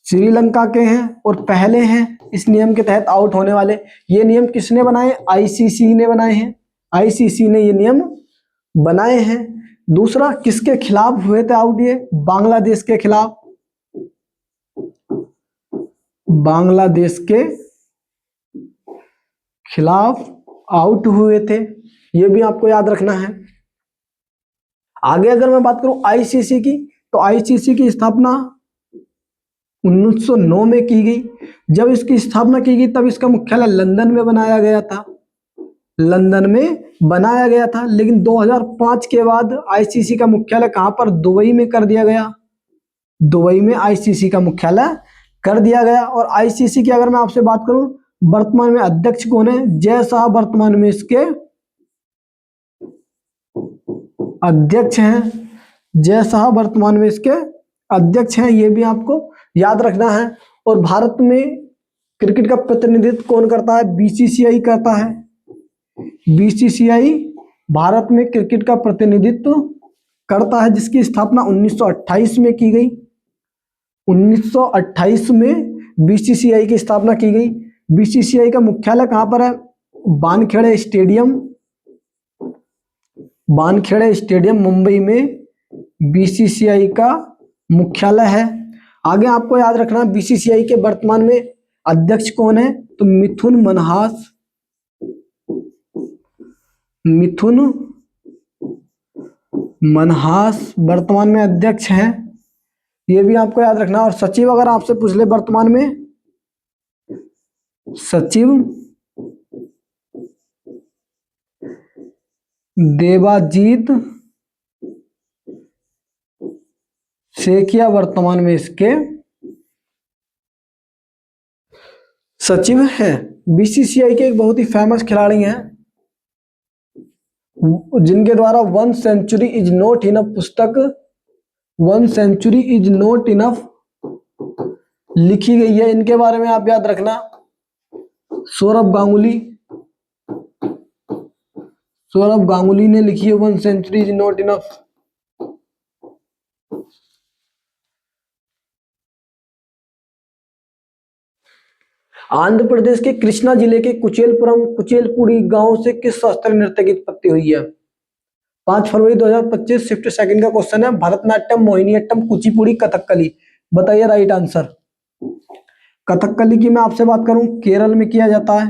श्रीलंका के हैं और पहले हैं इस नियम के तहत आउट होने वाले। ये नियम किसने बनाए? आईसीसी ने बनाए हैं। आईसीसी ने ये नियम बनाए हैं। दूसरा, किसके खिलाफ हुए थे आउट? ये बांग्लादेश के खिलाफ। बांग्लादेश के खिलाफ आउट हुए थे। ये भी आपको याद रखना है। आगे अगर मैं बात करूं आईसीसी की, तो आईसीसी की स्थापना 1909 में की गई। जब इसकी स्थापना की गई तब इसका मुख्यालय लंदन में बनाया गया था। लंदन में बनाया गया था। लेकिन 2005 के बाद आईसीसी का मुख्यालय कहां पर? दुबई में कर दिया गया। दुबई में आईसीसी का मुख्यालय कर दिया गया। और आईसीसी की अगर मैं आपसे बात करूं, वर्तमान में अध्यक्ष कौन है? जय शाह वर्तमान में इसके अध्यक्ष हैं। जय शाह वर्तमान में इसके अध्यक्ष हैं। ये भी आपको याद रखना है। और भारत में क्रिकेट का प्रतिनिधित्व कौन करता है? बीसीसीआई करता है। बीसीसीआई भारत में क्रिकेट का प्रतिनिधित्व करता है, जिसकी स्थापना 1928 में की गई। 1928 में बीसीसीआई की स्थापना की गई। बीसीसीआई का मुख्यालय कहां पर है? वानखेड़े स्टेडियम। वानखेड़े स्टेडियम मुंबई में बीसीसीआई का मुख्यालय है। आगे आपको याद रखना, बीसीसीआई के वर्तमान में अध्यक्ष कौन है? तो मिथुन मनहास। मिथुन मनहास वर्तमान में अध्यक्ष हैं, ये भी आपको याद रखना। और सचिव अगर आपसे पूछ ले वर्तमान में, सचिव देवाजीत सेकिया वर्तमान में इसके सचिव हैं। बीसीसीआई के एक बहुत ही फेमस खिलाड़ी हैं जिनके द्वारा one century is not enough पुस्तक, one century is not enough लिखी गई है, इनके बारे में आप याद रखना। सौरभ गांगुली, सौरभ गांगुली ने लिखी है one century is not enough. Andhra Pradesh के कृष्णा जिले के कुचेलपुरी गांव से किस शास्त्रीय नृत्य की उत्पत्ति हुई है? 5 फरवरी 2025 शिफ्ट सेकंड का क्वेश्चन है। भरतनाट्यम, मोहिनीअट्टम, कुचिपुड़ी, कथकली, बताइए राइट आंसर। कथकली की मैं आपसे बात करूं, केरल में किया जाता है।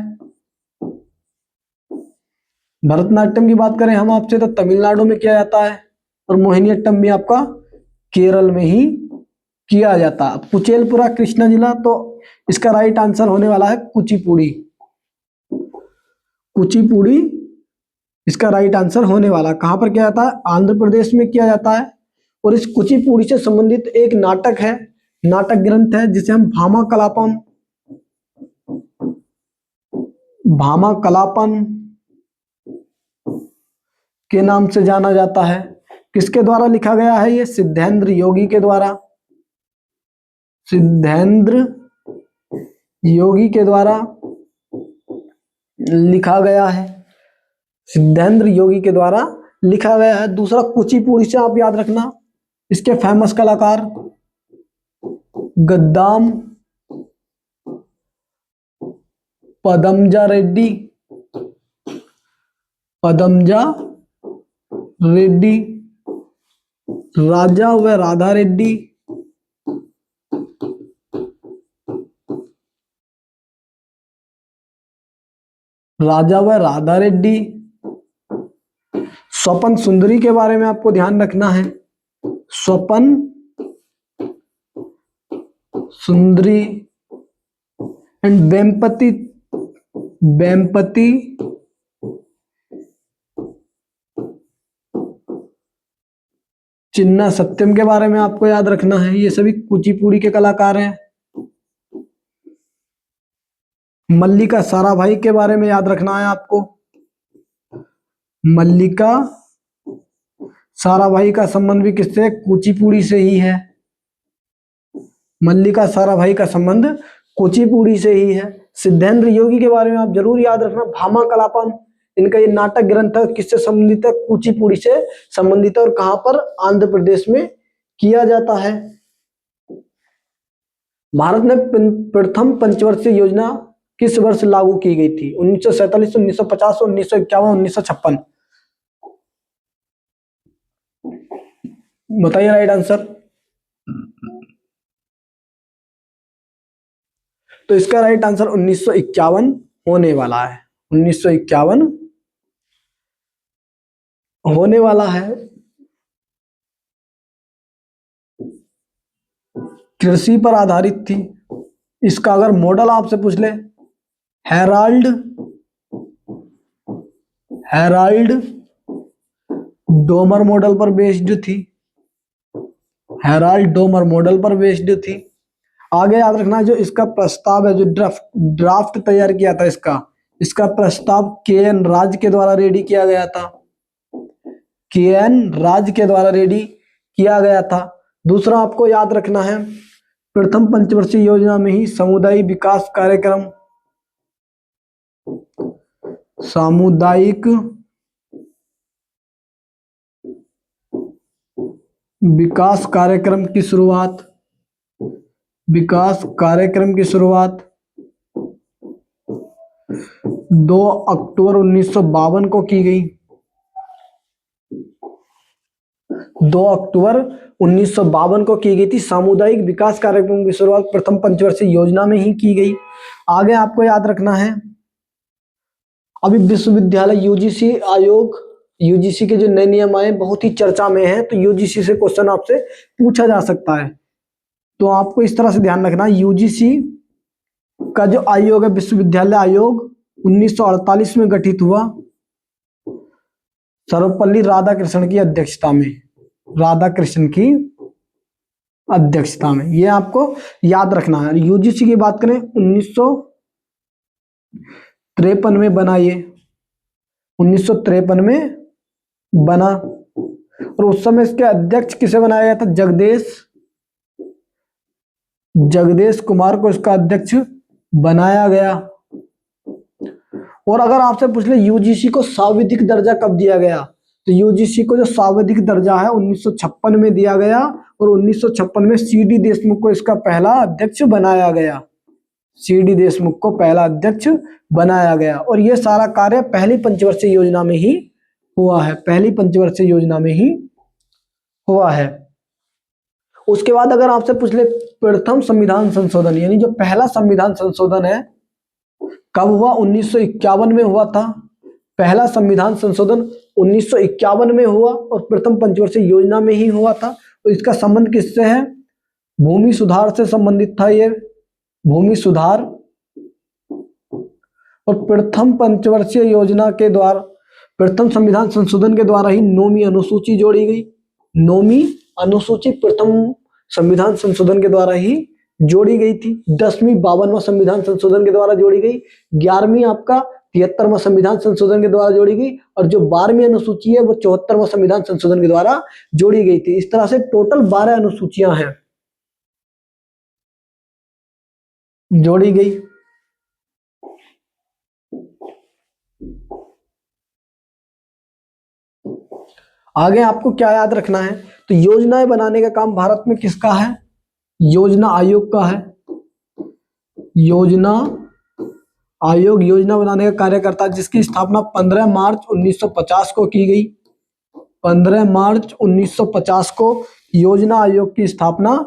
भरतनाट्यम की बात करें हम आपसे तो तमिलनाडु में किया जाता है, और मोहिनीअट्टम भी आपका केरल में ही किया जाता है। कुचेलपुरा कृष्णा जिला, तो इसका राइट आंसर होने वाला है कुचिपुड़ी। कुचिपुड़ी इसका राइट आंसर होने वाला। कहां पर किया जाता है? आंध्र प्रदेश में किया जाता है। और इस कुचिपुड़ी से संबंधित एक नाटक है, नाटक ग्रंथ है, जिसे हम भामा कलापन के नाम से जाना जाता है। किसके द्वारा लिखा गया है? ये सिद्धेंद्र योगी के द्वारा, सिद्धेंद्र योगी के द्वारा लिखा गया है, सिद्धेंद्र योगी के द्वारा लिखा गया है। दूसरा, कुचिपुड़ी से आप याद रखना, इसके फेमस कलाकार गद्दाम पदमजा रेड्डी, पदमजा रेड्डी, राजा व राधा रेड्डी, राजा व राधा रेड्डी। स्वपन सुंदरी के बारे में आपको ध्यान रखना है, स्वपन सुंदरी एंड वेम्पति, वेम्पति चिन्ना सत्यम के बारे में आपको याद रखना है। ये सभी कुचिपुड़ी के कलाकार हैं। मल्लिका साराभाई के बारे में याद रखना है आपको। मल्लिका साराभाई का संबंध भी किससे? कुचिपुड़ी से ही है। मल्लिका साराभाई का संबंध कुचिपुड़ी से ही है। सिद्धेंद्र योगी के बारे में आप जरूर याद रखना, भामा कलापन, इनका ये नाटक ग्रंथ है, किससे संबंधित है? कुचिपुड़ी से संबंधित है। और कहां पर? आंध्र प्रदेश में किया जाता है। भारत में प्रथम पंचवर्षीय योजना किस वर्ष लागू की गई थी? 1947, 1950, 1951, 1956, बताइए राइट आंसर। तो इसका राइट आंसर 1951 होने वाला है, 1951 होने वाला है। कृषि पर आधारित थी। इसका अगर मॉडल आपसे पूछ ले, हेराल्ड डोमर मॉडल पर बेस्ड थी, हेराल्ड डोमर मॉडल पर बेस्ड थी। आगे याद रखना, जो इसका प्रस्ताव है, जो ड्राफ्ट तैयार किया था इसका प्रस्ताव के.एन. राज के द्वारा रेडी किया गया था, के.एन. राज के द्वारा रेडी किया गया था। दूसरा आपको याद रखना है, प्रथम पंचवर्षीय योजना में ही सामुदायिक विकास कार्यक्रम, सामुदायिक विकास कार्यक्रम की शुरुआत 2 अक्टूबर 1952 को की गई। 2 अक्टूबर 1952 को की गई थी। सामुदायिक विकास कार्यक्रम की शुरुआत प्रथम पंचवर्षीय योजना में ही की गई। आगे आपको याद रखना है, अभी विश्वविद्यालय यूजीसी आयोग यूजीसी के जो नए नियम आए बहुत ही चर्चा में है, तो यूजीसी से क्वेश्चन आपसे पूछा जा सकता है। तो आपको इस तरह से ध्यान रखना, यूजीसी का जो आयोग है, विश्वविद्यालय आयोग 1948 में गठित हुआ, सर्वपल्ली राधाकृष्णन की अध्यक्षता में, राधाकृष्णन की अध्यक्षता में। ये आपको याद रखना है। यूजीसी की बात करें 1953 में बना, ये 1953 में बना, और उस समय इसके अध्यक्ष किसे बनाया गया था? जगदेश कुमार को इसका अध्यक्ष बनाया गया। और अगर आपसे पूछ ले यूजीसी को सांविधिक दर्जा कब दिया गया, तो यूजीसी को जो सांविधिक दर्जा है 1956 में दिया गया, और 1956 में सीडी देशमुख को इसका पहला अध्यक्ष बनाया गया। सीडी देशमुख को पहला अध्यक्ष बनाया गया, और यह सारा कार्य पहली पंचवर्षीय योजना में ही हुआ है, पहली पंचवर्षीय योजना में ही हुआ है। उसके बाद अगर आपसे पूछ ले प्रथम संविधान संशोधन, यानी जो पहला संविधान संशोधन है कब हुआ? 1951 में हुआ था। पहला संविधान संशोधन 1951 में हुआ, और प्रथम पंचवर्षीय योजना में ही हुआ था। तो इसका संबंध किससे है? भूमि सुधार से संबंधित था ये, भूमि सुधार। और प्रथम पंचवर्षीय योजना के द्वारा, प्रथम संविधान संशोधन के द्वारा ही 9वीं अनुसूची जोड़ी गई। 9वीं अनुसूची प्रथम संविधान संशोधन के द्वारा ही जोड़ी गई थी। 10वीं 52वां संविधान संशोधन के द्वारा जोड़ी गई। 11वीं आपका 73वां संविधान संशोधन के द्वारा जोड़ी गई, और जो 12वीं अनुसूची है वो 74वां संविधान संशोधन के द्वारा जोड़ी गई थी। इस तरह से टोटल 12 अनुसूचियां हैं जोड़ी गई। आगे आपको क्या याद रखना है? तो योजनाएं बनाने का काम भारत में किसका है? योजना आयोग का है। योजना आयोग योजना बनाने का कार्य करता है, जिसकी स्थापना 15 मार्च 1950 को की गई। 15 मार्च 1950 को योजना आयोग की स्थापना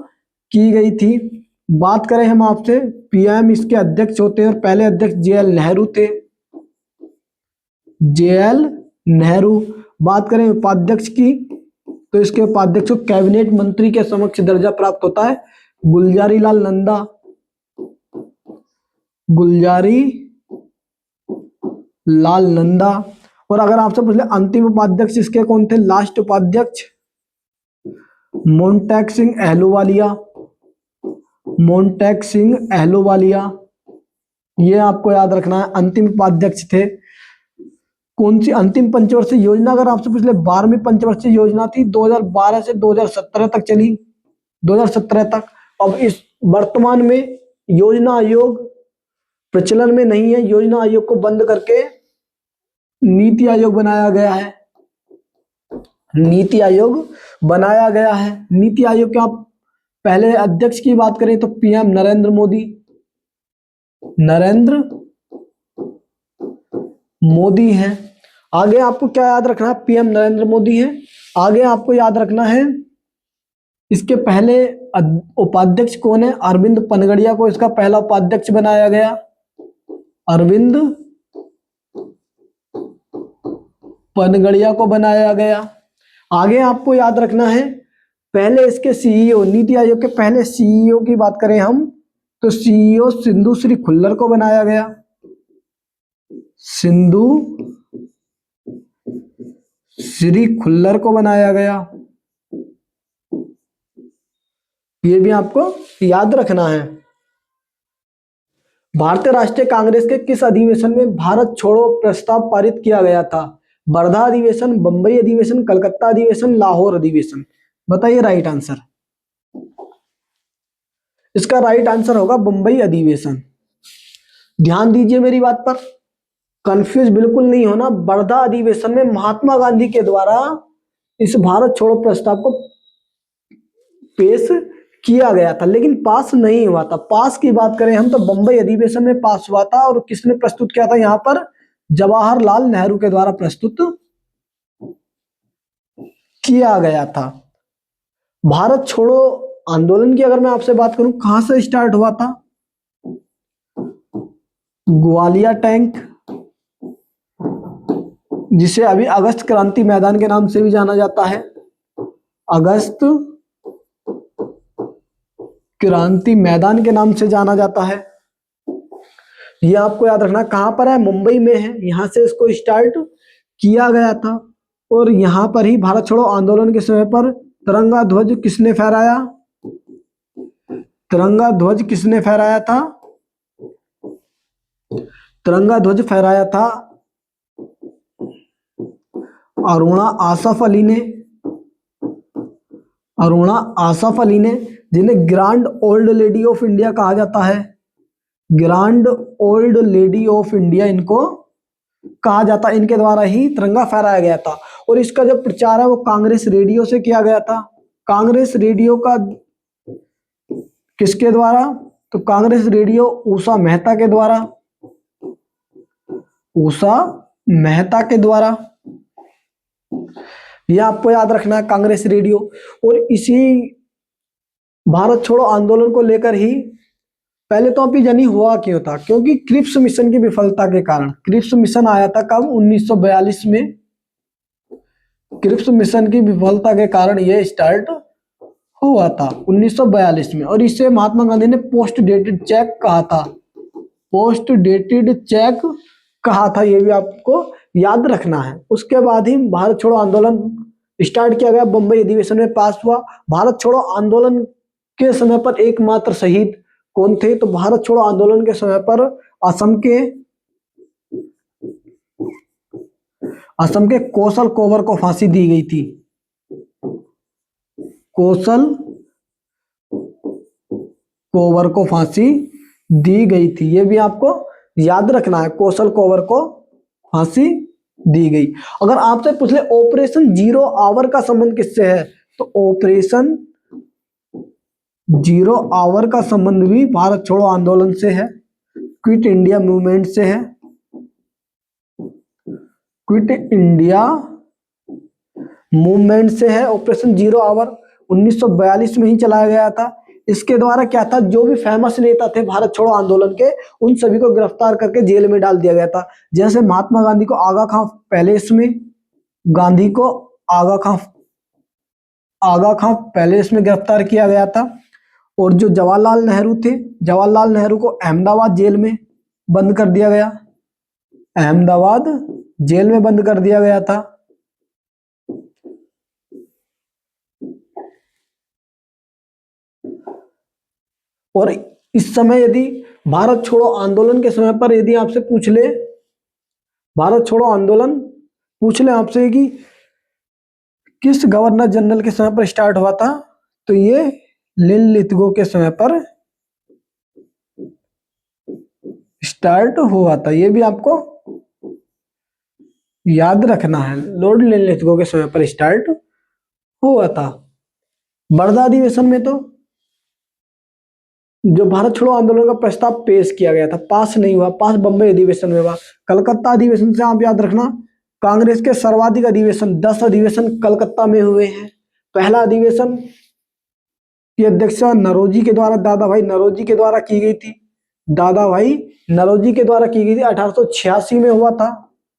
की गई थी। बात करें हम आपसे, पीएम इसके अध्यक्ष होते हैं, और पहले अध्यक्ष जेएल नेहरू थे, जेएल नेहरू। बात करें उपाध्यक्ष की, तो इसके उपाध्यक्ष को कैबिनेट मंत्री के समक्ष दर्जा प्राप्त होता है, गुलजारी लाल नंदा। गुलजारी लाल नंदा। और अगर आपसे पूछ ले अंतिम उपाध्यक्ष इसके कौन थे? लास्ट उपाध्यक्ष मोन्टेक सिंह अहलूवालिया। मोन्टेक सिंह अहलूवालिया, ये आपको याद रखना है, अंतिम उपाध्यक्ष थे। कौन सी अंतिम पंचवर्षीय योजना? अगर आपसे पूछ ले 12वीं पंचवर्षीय योजना थी, 2012 से 2017 तक चली, 2017 तक। अब इस वर्तमान में योजना आयोग प्रचलन में नहीं है। योजना आयोग को बंद करके नीति आयोग बनाया गया है। नीति आयोग बनाया गया है। नीति आयोग के आप पहले अध्यक्ष की बात करें तो पीएम नरेंद्र मोदी, नरेंद्र मोदी है। आगे आपको क्या याद रखना है? पीएम नरेंद्र मोदी है। आगे आपको याद रखना है इसके पहले उपाध्यक्ष कौन है? अरविंद पनगड़िया को इसका पहला उपाध्यक्ष बनाया गया। अरविंद पनगड़िया को बनाया गया। आगे आपको याद रखना है पहले इसके सीईओ, नीति आयोग के पहले सीईओ की बात करें हम तो सीईओ सिंधु श्री खुल्लर को बनाया गया। सिंधु श्री खुल्लर को बनाया गया। ये भी आपको याद रखना है। भारतीय राष्ट्रीय कांग्रेस के किस अधिवेशन में भारत छोड़ो प्रस्ताव पारित किया गया था? वर्धा अधिवेशन, बंबई अधिवेशन, कलकत्ता अधिवेशन, लाहौर अधिवेशन। बताइए राइट आंसर। इसका राइट आंसर होगा बंबई अधिवेशन। ध्यान दीजिए मेरी बात पर, कंफ्यूज बिल्कुल नहीं होना। वर्धा अधिवेशन में महात्मा गांधी के द्वारा इस भारत छोड़ो प्रस्ताव को पेश किया गया था, लेकिन पास नहीं हुआ था। पास की बात करें हम तो बंबई अधिवेशन में पास हुआ था, और किसने प्रस्तुत किया था? यहां पर जवाहरलाल नेहरू के द्वारा प्रस्तुत किया गया था। भारत छोड़ो आंदोलन की अगर मैं आपसे बात करूं, कहां से स्टार्ट हुआ था? ग्वालियर टैंक, जिसे अभी अगस्त क्रांति मैदान के नाम से भी जाना जाता है। अगस्त क्रांति मैदान के नाम से जाना जाता है। ये आपको याद रखना कहां पर है, मुंबई में है। यहां से इसको स्टार्ट किया गया था और यहां पर ही भारत छोड़ो आंदोलन के समय पर तिरंगा ध्वज किसने फहराया? तिरंगा ध्वज किसने फहराया था? तिरंगा ध्वज फहराया था अरुणा आसफ अली ने। अरुणा आसफ अली ने, जिन्हें grand old lady of India कहा जाता है। Grand old lady of India इनको कहा जाता है। इनके द्वारा ही तिरंगा फहराया गया था और इसका जो प्रचार है वो कांग्रेस रेडियो से किया गया था। कांग्रेस रेडियो का किसके द्वारा? तो कांग्रेस रेडियो उषा मेहता के द्वारा। उषा मेहता के द्वारा। यह आपको याद रखना है, कांग्रेस रेडियो। और इसी भारत छोड़ो आंदोलन को लेकर ही पहले तो अभी जानी हुआ क्यों था, क्योंकि क्रिप्स मिशन की विफलता के कारण। क्रिप्स मिशन आया था कब? 1942 में। क्रिप्स मिशन की विफलता के कारण यह स्टार्ट हुआ था 1942 में और इसे महात्मा गांधी ने पोस्ट डेटेड चेक कहा था। पोस्ट डेटेड चेक कहा था, यह भी आपको याद रखना है। उसके बाद ही भारत छोड़ो आंदोलन स्टार्ट किया गया, बंबई अधिवेशन में पास हुआ। भारत छोड़ो आंदोलन के समय पर एकमात्र शहीद कौन थे? तो भारत छोड़ो आंदोलन के समय पर असम के कौशल कोवर को फांसी दी गई थी। कौशल कोवर को फांसी दी गई थी, यह भी आपको याद रखना है। कौशल कोवर को फांसी दी गई। अगर आपसे पूछ ले ऑपरेशन जीरो आवर का संबंध किससे है, तो ऑपरेशन जीरो आवर का संबंध भी भारत छोड़ो आंदोलन से है, क्विट इंडिया मूवमेंट से है। क्विट इंडिया मूवमेंट से है। ऑपरेशन जीरो आवर 1942 में ही चलाया गया था। इसके द्वारा क्या था, जो भी फेमस नेता थे भारत छोड़ो आंदोलन के, उन सभी को गिरफ्तार करके जेल में डाल दिया गया था। जैसे महात्मा गांधी को आगा खां पैलेस में, गांधी को आगा खां पैलेस में गिरफ्तार किया गया था। और जो जवाहरलाल नेहरू थे, जवाहरलाल नेहरू को अहमदाबाद जेल में बंद कर दिया गया। अहमदाबाद जेल में बंद कर दिया गया था। और इस समय यदि भारत छोड़ो आंदोलन के समय पर यदि आपसे पूछ ले, भारत छोड़ो आंदोलन पूछ ले आपसे कि किस गवर्नर जनरल के समय पर स्टार्ट हुआ था, तो ये लिन लिथगो के समय पर स्टार्ट हुआ था। ये भी आपको याद रखना है, लॉर्ड लिन लिथगो के समय पर स्टार्ट हुआ था। वर्धा अधिवेशन में तो जो भारत छोड़ो आंदोलन का प्रस्ताव पेश किया गया था, पास नहीं हुआ, पास बंबई अधिवेशन में हुआ। कलकत्ता अधिवेशन से आप याद रखना, कांग्रेस के सर्वाधिक अधिवेशन 10 अधिवेशन कलकत्ता में हुए हैं। पहला अधिवेशन की अध्यक्षता नरोजी के द्वारा, दादा भाई नरोजी के द्वारा की गई थी। दादा भाई नरोजी के द्वारा की गई थी। 1886 में हुआ था।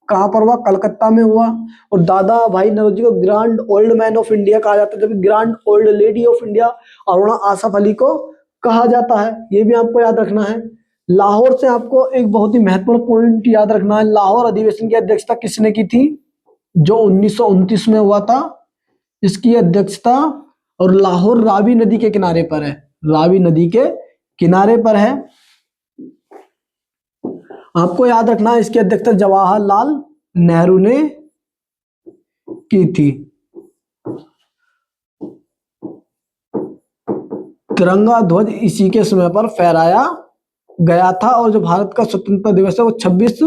कहां पर हुआ? कलकत्ता में हुआ। और दादा भाई नरोजी को grand old man of India कहा जाता है, जबकि grand old lady of India Aruna Asaf Ali को कहा जाता है। यह भी आपको याद रखना है। लाहौर से आपको एक बहुत ही महत्वपूर्ण पॉइंट याद रखना है। लाहौर अधिवेशन की अध्यक्षता किसने की थी? जो 1929 में हुआ था, इसकी अध्यक्षता, और लाहौर रावी नदी के किनारे पर है। रावी नदी के किनारे पर है। आपको याद रखना है, इसकी अध्यक्षता जवाहरलाल नेहरू ने की थी। तिरंगा ध्वज इसी के समय पर फहराया गया था। और जो भारत का स्वतंत्रता दिवस है वो 26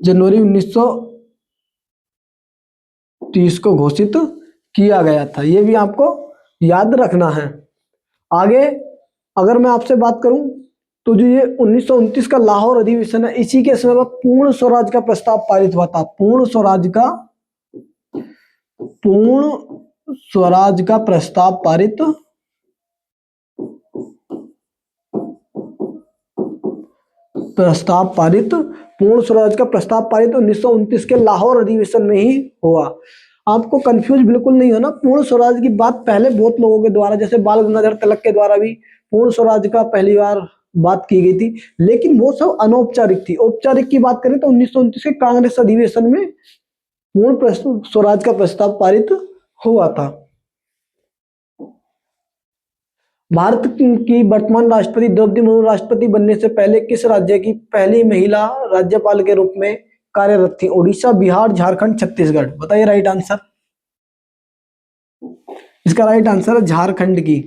जनवरी 1930 को घोषित किया गया था। ये भी आपको याद रखना है। आगे अगर मैं आपसे बात करूं तो जो ये 1929 का लाहौर अधिवेशन है, इसी के समय पर पूर्ण स्वराज का प्रस्ताव पारित हुआ था। पूर्ण स्वराज का प्रस्ताव पारित प्रस्ताव पारित, पूर्ण स्वराज का प्रस्ताव पारित 1929 के लाहौर अधिवेशन में ही हुआ। आपको कंफ्यूज बिल्कुल नहीं होना, पूर्ण स्वराज की बात पहले बहुत लोगों के द्वारा, जैसे बाल गंगाधर तिलक के द्वारा भी पूर्ण स्वराज का पहली बार बात की गई थी, लेकिन वो सब अनौपचारिक थी। औपचारिक की बात करें तो 1929 के कांग्रेस अधिवेशन में पूर्ण स्वराज का प्रस्ताव पारित हुआ था। भारत की वर्तमान राष्ट्रपति द्रौपदी मुर्मू राष्ट्रपति बनने से पहले किस राज्य की पहली महिला राज्यपाल के रूप में कार्यरत थी? उड़ीसा, बिहार, झारखंड, छत्तीसगढ़। बताइए राइट आंसर। इसका राइट आंसर है झारखंड की,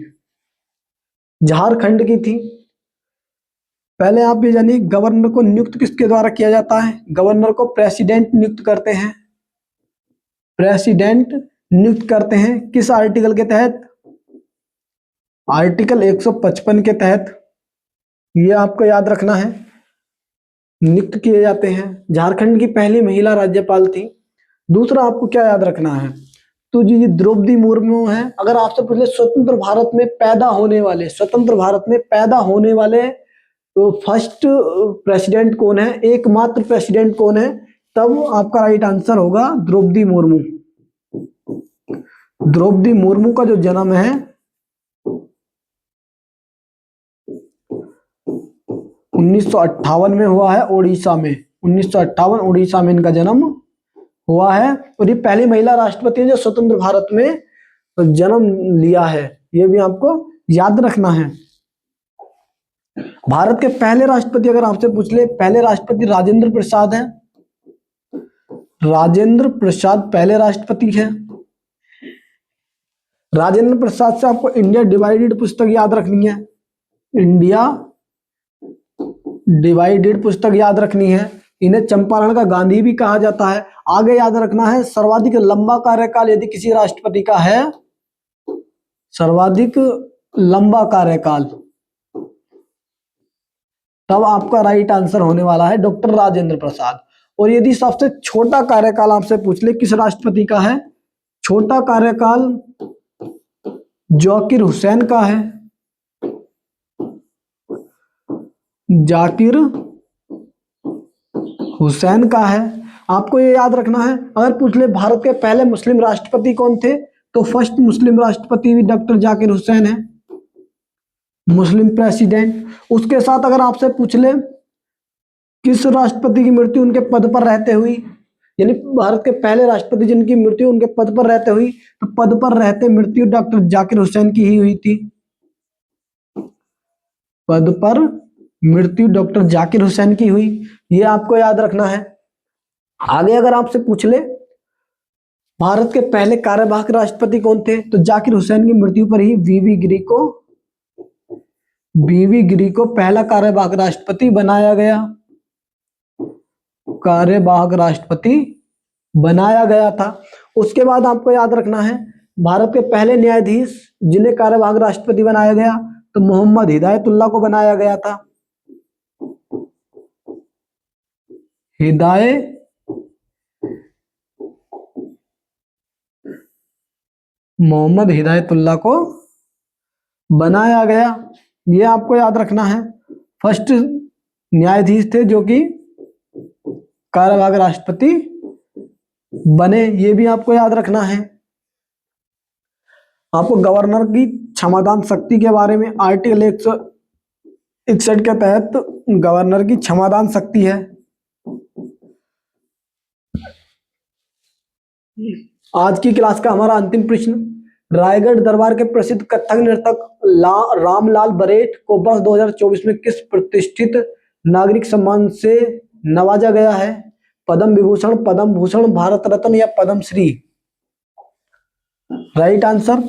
झारखंड की थी। पहले आप ये जानिए, गवर्नर को नियुक्त किसके द्वारा किया जाता है? गवर्नर को प्रेसिडेंट नियुक्त करते हैं, प्रेसिडेंट नियुक्त करते हैं। किस आर्टिकल के तहत? आर्टिकल 155 के तहत। ये आपको याद रखना है, नियुक्त किए जाते हैं। झारखंड की पहली महिला राज्यपाल थी। दूसरा आपको क्या याद रखना है? तो जी द्रौपदी मुर्मू है। अगर आपसे पूछे स्वतंत्र भारत में पैदा होने वाले, स्वतंत्र भारत में पैदा होने वाले तो फर्स्ट प्रेसिडेंट कौन है, एकमात्र प्रेसिडेंट कौन है, तब आपका राइट आंसर होगा द्रौपदी मुर्मू। द्रौपदी मुर्मू का जो जन्म है 1958 में हुआ है, उड़ीसा में। 1958 उड़ीसा में इनका जन्म हुआ है, और ये पहली महिला राष्ट्रपति है जो स्वतंत्र भारत में जन्म लिया है। ये भी आपको याद रखना है। भारत के पहले राष्ट्रपति अगर आपसे पूछ ले, पहले राष्ट्रपति राजेंद्र प्रसाद हैं। राजेंद्र प्रसाद पहले राष्ट्रपति हैं। राजेंद्र प्रसाद से आपको इंडिया डिवाइडेड पुस्तक याद रखनी है, इंडिया डिवाइडेड पुस्तक याद रखनी है। इन्हें चंपारण का गांधी भी कहा जाता है। आगे याद रखना है, सर्वाधिक लंबा कार्यकाल यदि किसी राष्ट्रपति का है, सर्वाधिक लंबा कार्यकाल, तब आपका राइट आंसर होने वाला है डॉक्टर राजेंद्र प्रसाद। और यदि सबसे छोटा कार्यकाल आपसे पूछ ले किस राष्ट्रपति का है, छोटा कार्यकाल जाकिर हुसैन का है। जाकिर हुसैन का है। आपको ये याद रखना है, अगर पूछ ले भारत के पहले मुस्लिम राष्ट्रपति कौन थे, तो फर्स्ट मुस्लिम राष्ट्रपति भी डॉक्टर जाकिर हुसैन है, मुस्लिम प्रेसिडेंट। उसके साथ अगर आपसे पूछ ले किस राष्ट्रपति की मृत्यु उनके पद पर रहते हुई, यानी भारत के पहले राष्ट्रपति जिनकी मृत्यु उनके पद पर रहते हुई, तो पद पर रहते मृत्यु डॉक्टर जाकिर हुसैन की ही हुई थी। पद पर मृत्यु डॉक्टर जाकिर हुसैन की हुई, ये आपको याद रखना है। आगे अगर आपसे पूछ ले भारत के पहले कार्यवाहक राष्ट्रपति कौन थे, तो जाकिर हुसैन की मृत्यु पर ही वीवी गिरी को पहला कार्यवाहक राष्ट्रपति बनाया गया, कार्यवाहक राष्ट्रपति बनाया गया था। उसके बाद आपको याद रखना है, भारत के पहले न्यायाधीश जिन्हें कार्यवाहक राष्ट्रपति बनाया गया, तो मोहम्मद हिदायतुल्लाह को बनाया गया था। मोहम्मद हिदायतुल्लाह को बनाया गया, ये आपको याद रखना है। फर्स्ट न्यायाधीश थे जो कि कार्यवाहक राष्ट्रपति बने, ये भी आपको याद रखना है। आपको गवर्नर की क्षमादान शक्ति के बारे में आर्टिकल 161 के तहत गवर्नर की क्षमादान शक्ति है। आज की क्लास का हमारा अंतिम प्रश्न, रायगढ़ दरबार के प्रसिद्ध कथक नर्तक रामलाल बरेठ को वर्ष 2024 में किस प्रतिष्ठित नागरिक सम्मान से नवाजा गया है? पद्म विभूषण, पद्म भूषण, भारत रत्न या पद्म श्री? राइट आंसर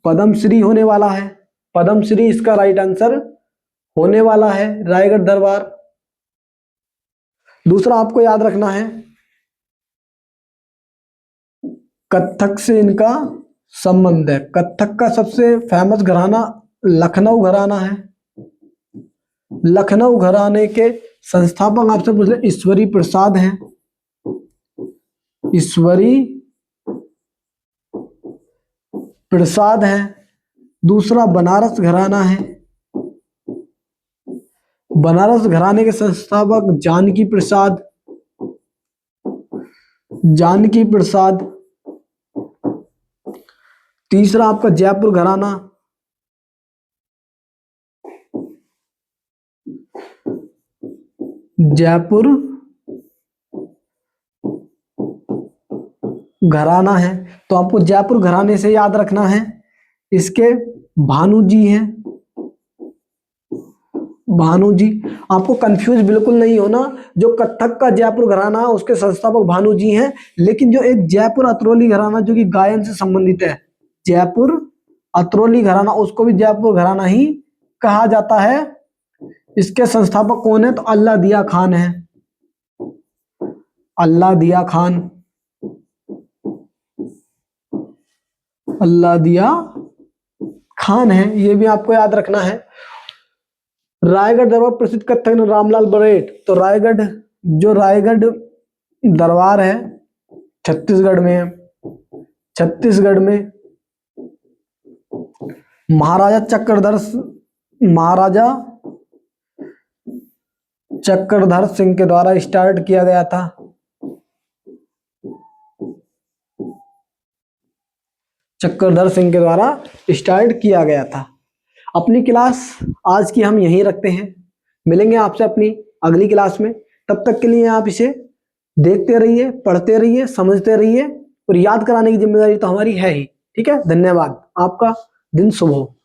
पद्म श्री होने वाला है, पद्म श्री इसका राइट आंसर होने वाला है, रायगढ़ दरबार। दूसरा आपको याद रखना है, कथक से इनका संबंध है। कथक का सबसे फेमस घराना लखनऊ घराना है। लखनऊ घराने के संस्थापक आपसे पूछ ले ईश्वरी प्रसाद हैं, ईश्वरी प्रसाद हैं। दूसरा बनारस घराना है, बनारस घराने के संस्थापक जानकी प्रसाद, जानकी प्रसाद। तीसरा आपका जयपुर घराना, जयपुर घराना है, तो आपको जयपुर घराने से याद रखना है। इसके भानु जी हैं, भानु जी। आपको कंफ्यूज बिल्कुल नहीं होना, जो कथक का जयपुर घराना है उसके संस्थापक भानु जी हैं, लेकिन जो एक जयपुर अतरौली घराना जो कि गायन से संबंधित है, जयपुर अतरौली घराना, उसको भी जयपुर घराना ही कहा जाता है। इसके संस्थापक कौन है? तो अल्लाह दिया खान है, अल्लाह दिया खान, अल्लाह दिया खान है, ये भी आपको याद रखना है। रायगढ़ दरबार प्रसिद्ध कथक रामलाल बरेट, तो रायगढ़, जो रायगढ़ दरबार है छत्तीसगढ़ में है, छत्तीसगढ़ में महाराजा चक्रधर सिंह के द्वारा स्टार्ट किया गया था। चक्रधर सिंह के द्वारा स्टार्ट किया गया था। अपनी क्लास आज की हम यहीं रखते हैं, मिलेंगे आपसे अपनी अगली क्लास में। तब तक के लिए आप इसे देखते रहिए, पढ़ते रहिए, समझते रहिए, और याद कराने की जिम्मेदारी तो हमारी है ही। ठीक है, धन्यवाद, आपका दिन शुभ हो।